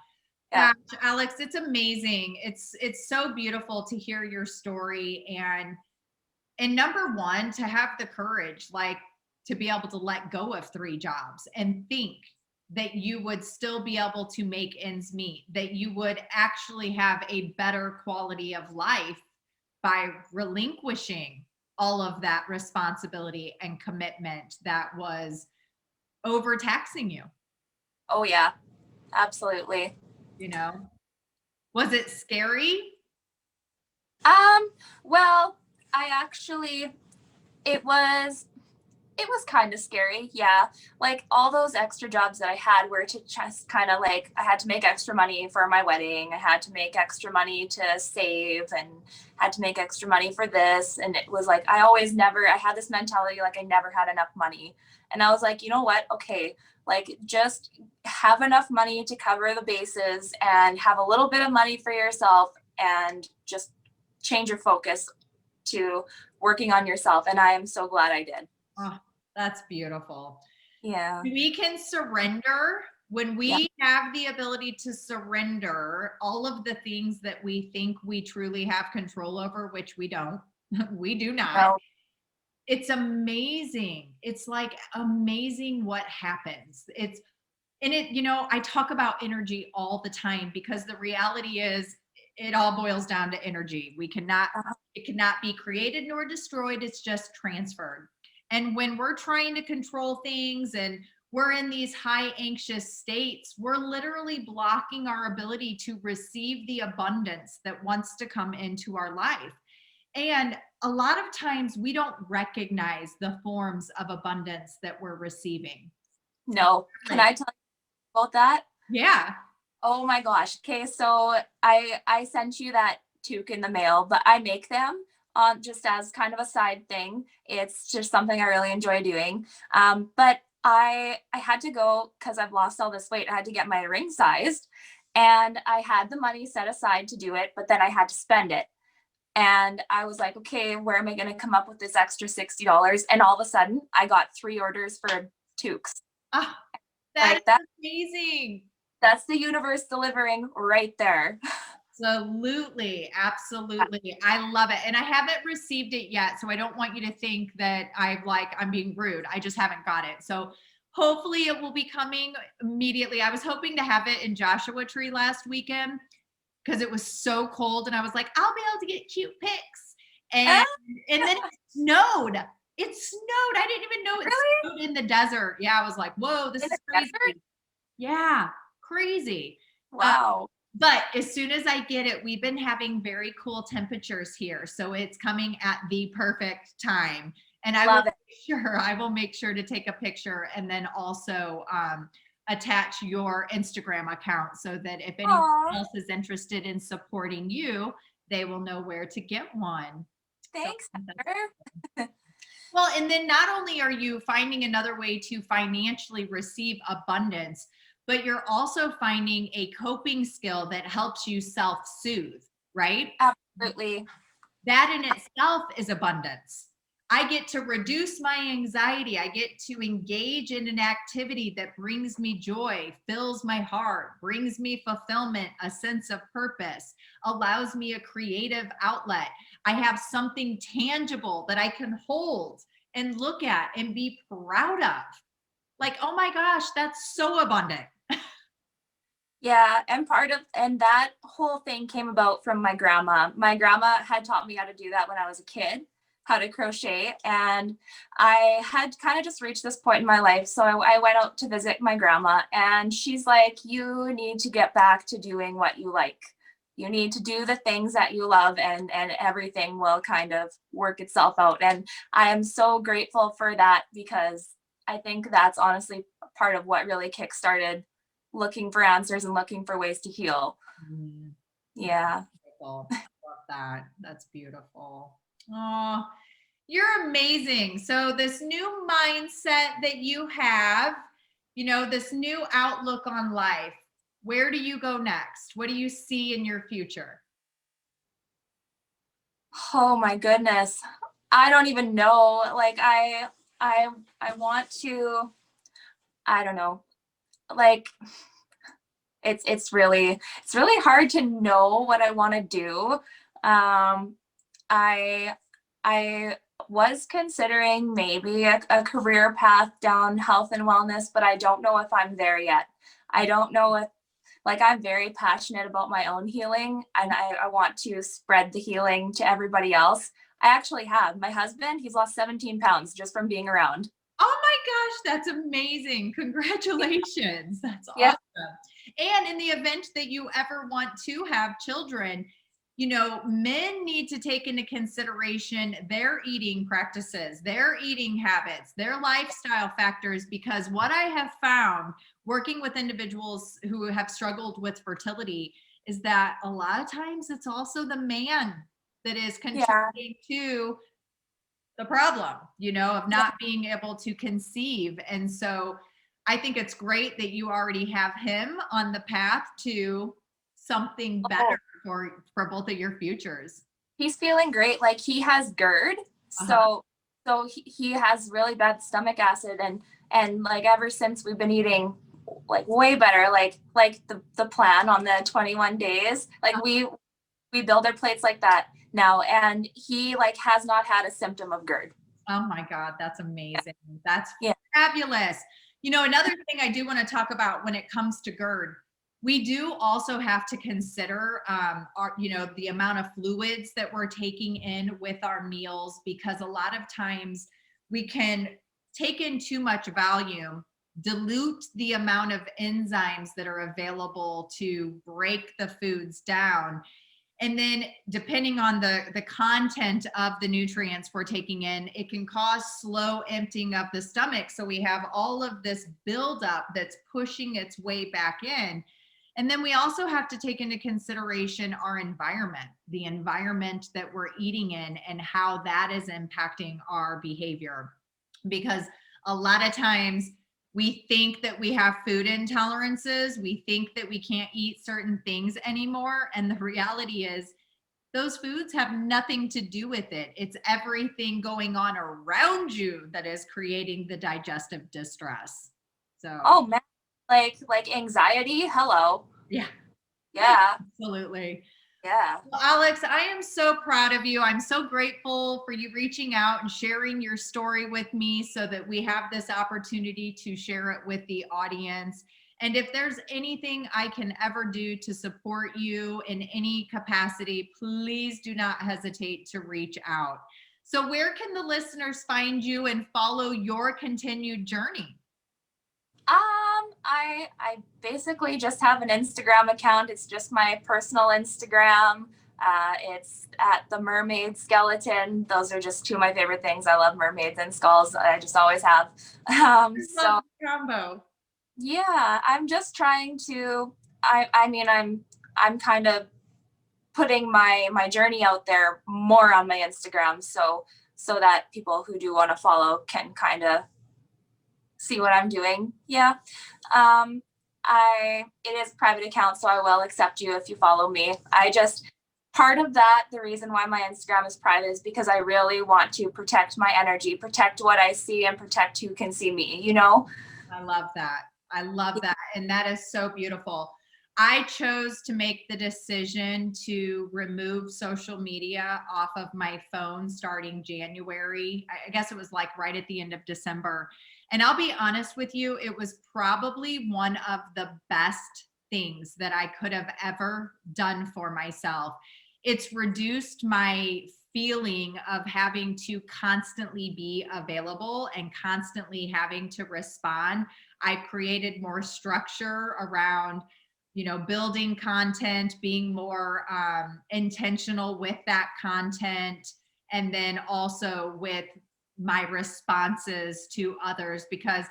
B: Yeah.
A: Gosh, Alex, it's amazing. It's so beautiful to hear your story, and number one, to have the courage, like, to be able to let go of 3 jobs and think that you would still be able to make ends meet, that you would actually have a better quality of life by relinquishing all of that responsibility and commitment that was overtaxing you.
B: Oh yeah, absolutely.
A: Was it scary?
B: Well, it was kind of scary. Yeah. Like all those extra jobs that I had were to just kind of like, I had to make extra money for my wedding. I had to make extra money to save and had to make extra money for this. And it was like, I had this mentality, like I never had enough money. And I was like, you know what? Okay. Like just have enough money to cover the bases and have a little bit of money for yourself and just change your focus to working on yourself. And I am so glad I did.
A: Oh, that's beautiful.
B: Yeah.
A: We can surrender when we have the ability to surrender all of the things that we think we truly have control over, which we don't. We do not.
B: No.
A: It's amazing. It's like amazing what happens. I talk about energy all the time because the reality is it all boils down to energy. It cannot be created nor destroyed. It's just transferred. And when we're trying to control things and we're in these high anxious states, we're literally blocking our ability to receive the abundance that wants to come into our life. And a lot of times we don't recognize the forms of abundance that we're receiving.
B: No. Can I tell you about that?
A: Yeah.
B: Oh my gosh. Okay, so I sent you that toque in the mail, but I make them just as kind of a side thing. It's just something I really enjoy doing. But I had to go because I've lost all this weight. I had to get my ring sized, and I had the money set aside to do it, but then I had to spend it. And I was like, okay, where am I going to come up with this extra $60? And all of a sudden, I got 3 orders for toques.
A: Oh, that's amazing.
B: That's the universe delivering right there.
A: Absolutely. I love it. And I haven't received it yet, so I don't want you to think that I'm being rude. I just haven't got it. So hopefully it will be coming immediately. I was hoping to have it in Joshua Tree last weekend because it was so cold, and I was like, I'll be able to get cute pics. And then it snowed. It snowed. I didn't even know it snowed in the desert. Yeah, I was like, whoa, this is crazy. Desert? Yeah, crazy.
B: Wow.
A: But as soon as I get it, we've been having very cool temperatures here. So it's coming at the perfect time. And I will make sure to take a picture and then also attach your Instagram account so that if anyone else is interested in supporting you, they will know where to get one.
B: Thanks.
A: Well, and then not only are you finding another way to financially receive abundance, but you're also finding a coping skill that helps you self-soothe, right?
B: Absolutely.
A: That in itself is abundance. I get to reduce my anxiety. I get to engage in an activity that brings me joy, fills my heart, brings me fulfillment, a sense of purpose, allows me a creative outlet. I have something tangible that I can hold and look at and be proud of. Like, oh my gosh, that's so abundant.
B: Yeah, and that whole thing came about from my grandma. My grandma had taught me how to do that when I was a kid, how to crochet, and I had kind of just reached this point in my life. So I went out to visit my grandma, and she's like, "You need to get back to doing what you like. You need to do the things that you love, and everything will kind of work itself out." And I am so grateful for that, because I think that's honestly part of what really kickstarted looking for answers and looking for ways to heal.
A: Mm,
B: Yeah.
A: beautiful. Love that. That's beautiful. Oh, you're amazing. So this new mindset that you have, this new outlook on life, where do you go next? What do you see in your future?
B: Oh my goodness. I don't even know. Like I I want to, I don't know. Like it's really hard to know what I want to do. Um I I was considering maybe a career path down health and wellness, but I don't know if I'm there yet. I don't know if, like, I'm very passionate about my own healing, and I want to spread the healing to everybody else. I actually have. My husband, he's lost 17 pounds just from being around.
A: Oh my gosh, that's amazing. Congratulations. That's
B: Yeah.
A: awesome. And in the event that you ever want to have children, men need to take into consideration their eating practices, their eating habits, their lifestyle factors, because what I have found working with individuals who have struggled with fertility is that a lot of times it's also the man that is
B: Yeah.
A: contributing to the problem, of not being able to conceive. And so I think it's great that you already have him on the path to something
B: Oh,
A: better for both of your futures.
B: he's feeling great. Like, he has GERD.
A: Uh-huh.
B: So he has really bad stomach acid, and like ever since we've been eating like way better, like the plan on the 21 days, like we build our plates like that now, and he like has not had a symptom of GERD.
A: Oh my God, that's amazing. That's
B: Yeah.
A: fabulous. Another thing I do want to talk about when it comes to GERD, we do also have to consider the amount of fluids that we're taking in with our meals, because a lot of times we can take in too much volume, dilute the amount of enzymes that are available to break the foods down, and then depending on the content of the nutrients we're taking in, it can cause slow emptying of the stomach. So we have all of this buildup that's pushing its way back in. And then we also have to take into consideration our environment, the environment that we're eating in, and how that is impacting our behavior. Because a lot of times we think that we have food intolerances. We think that we can't eat certain things anymore. And the reality is, those foods have nothing to do with it. It's everything going on around you that is creating the digestive distress. So,
B: Oh man, like anxiety. Hello.
A: yeah,
B: Yeah.
A: absolutely.
B: Yeah.
A: Well, Alex, I am so proud of you. I'm so grateful for you reaching out and sharing your story with me so that we have this opportunity to share it with the audience. And if there's anything I can ever do to support you in any capacity, please do not hesitate to reach out. So, where can the listeners find you and follow your continued journey?
B: I basically just have an Instagram account. It's just my personal Instagram. It's at the mermaid skeleton. Those are just two of my favorite things. I love mermaids and skulls. I just always have. So
A: Love the combo.
B: yeah, I'm just trying to. I mean, I'm kind of putting my journey out there more on my Instagram, so that people who do want to follow can kind of see what I'm doing. Yeah. It is private account, so I will accept you if you follow me. I just part of that, the reason why my Instagram is private is because I really want to protect my energy, protect what I see, and protect who can see me, you know?
A: I love that. I love that. And that is so beautiful. I chose to make the decision to remove social media off of my phone starting January. I guess it was like right at the end of December. And I'll be honest with you, it was probably one of the best things that I could have ever done for myself. It's reduced my feeling of having to constantly be available and constantly having to respond. I've created more structure around, building content, being more intentional with that content, and then also with my responses to others. Because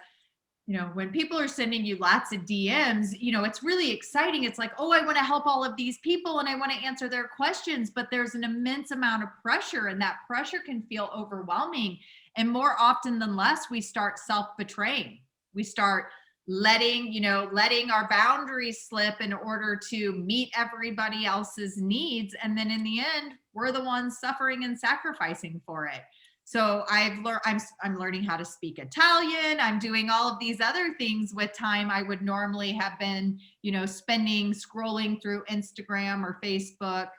A: when people are sending you lots of DMs, it's really exciting. It's like, oh, I want to help all of these people and I want to answer their questions, but there's an immense amount of pressure, and that pressure can feel overwhelming. And more often than less, we start self-betraying. We start letting our boundaries slip in order to meet everybody else's needs. And then in the end, we're the ones suffering and sacrificing for it. So I've learned, I'm learning how to speak Italian. I'm doing all of these other things with time I would normally have been, spending scrolling through Instagram or Facebook.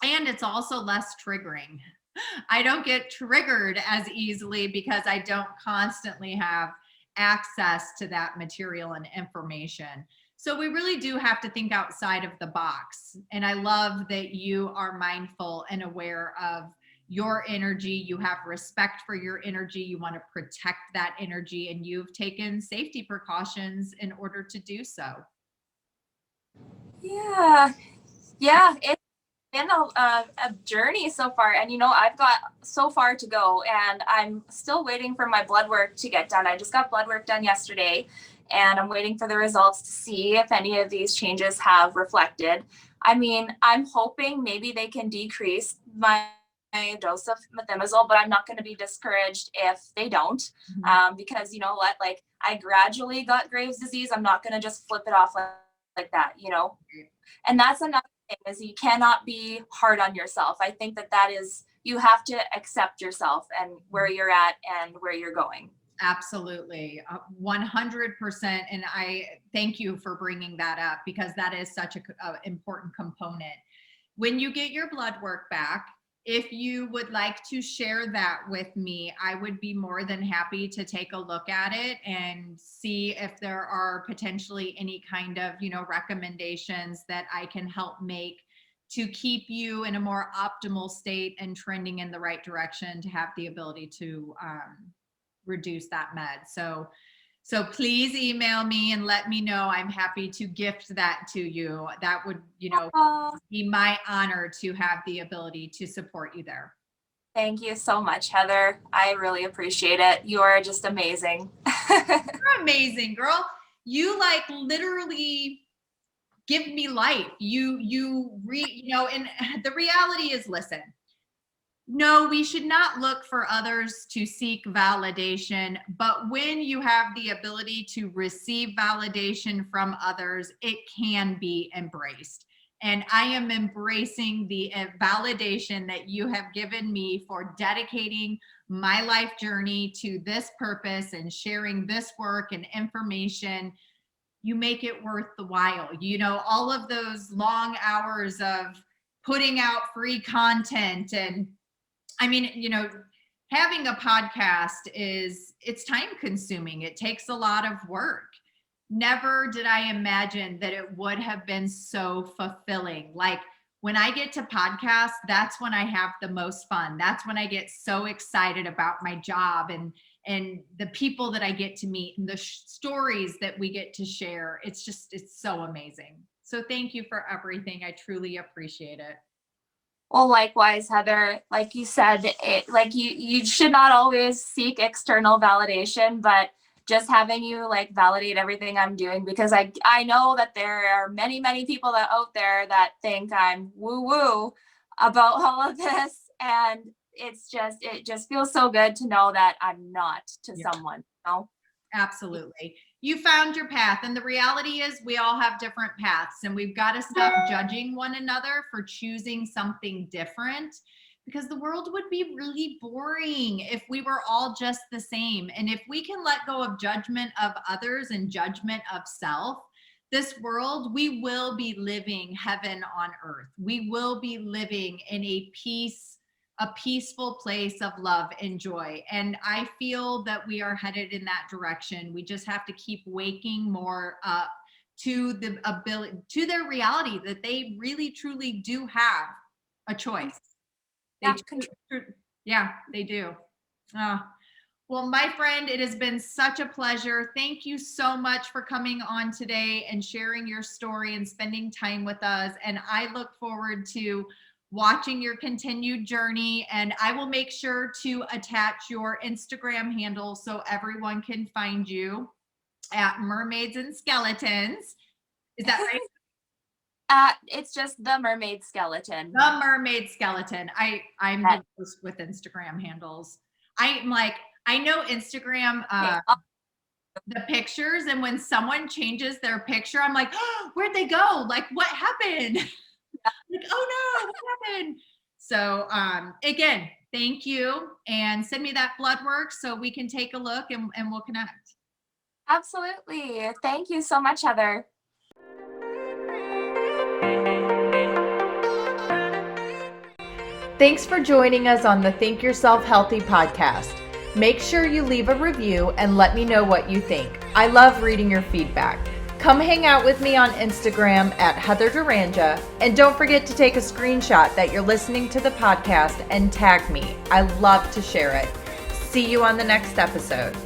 A: And it's also less triggering. I don't get triggered as easily because I don't constantly have access to that material and information. So we really do have to think outside of the box. And I love that you are mindful and aware of your energy. You have respect for your energy. You want to protect that energy, and you've taken safety precautions in order to do so.
B: Yeah. It's been a journey so far, and I've got so far to go, and I'm still waiting for my blood work to get done. I just got blood work done yesterday, and I'm waiting for the results to see if any of these changes have reflected. I mean, I'm hoping maybe they can decrease my dose of methimazole, but I'm not going to be discouraged if they don't, because you know what, like, I gradually got Graves' disease. I'm not going to just flip it off like that, and that's another thing, is you cannot be hard on yourself. I think that is, you have to accept yourself and where you're at and where you're going.
A: Absolutely. 100%. And I thank you for bringing that up, because that is such a important component. When you get your blood work back, if you would like to share that with me, I would be more than happy to take a look at it and see if there are potentially any kind of, recommendations that I can help make to keep you in a more optimal state and trending in the right direction to have the ability to reduce that med. So please email me and let me know. I'm happy to gift that to you. That would, be my honor to have the ability to support you there.
B: Thank you so much, Heather. I really appreciate it. You are just amazing.
A: You're amazing, girl. You literally give me life. And the reality is, listen, no, we should not look for others to seek validation. But when you have the ability to receive validation from others, it can be embraced. And I am embracing the validation that you have given me for dedicating my life journey to this purpose and sharing this work and information. You make it worth the while. All of those long hours of putting out free content, and having a podcast it's time consuming. It takes a lot of work. Never did I imagine that it would have been so fulfilling. Like, when I get to podcast, that's when I have the most fun. That's when I get so excited about my job and the people that I get to meet and the stories that we get to share. It's so amazing. So thank you for everything. I truly appreciate it.
B: Well, likewise, Heather, like you said, you should not always seek external validation, but just having you validate everything I'm doing, because I know that there are many, many people out there that think I'm woo-woo about all of this. And it just feels so good to know that I'm not to someone,
A: Absolutely. you found your path. And the reality is we all have different paths, and we've got to stop judging one another for choosing something different, because the world would be really boring if we were all just the same. And if we can let go of judgment of others and judgment of self, this world, we will be living heaven on earth. We will be living in a peaceful place of love and joy. And I feel that we are headed in that direction. We just have to keep waking more up to the ability, to their reality, that they really truly do have a choice. They do. Well, my friend, it has been such a pleasure. Thank you so much for coming on today and sharing your story and spending time with us. And I look forward to watching your continued journey. And I will make sure to attach your Instagram handle so everyone can find you at Mermaids and Skeletons. Is that right?
B: It's just the Mermaid Skeleton.
A: The Mermaid Skeleton. I'm the worst with Instagram handles. I'm like, I know Instagram, the pictures, and when someone changes their picture, I'm like, oh, where'd they go? Like, what happened? Like, oh no, what happened? So again, thank you, and send me that blood work so we can take a look and we'll connect.
B: Absolutely. Thank you so much, Heather.
A: Thanks for joining us on the Think Yourself Healthy podcast. Make sure you leave a review and let me know what you think. I love reading your feedback. Come hang out with me on Instagram at Heather Duranja, and don't forget to take a screenshot that you're listening to the podcast and tag me. I love to share it. See you on the next episode.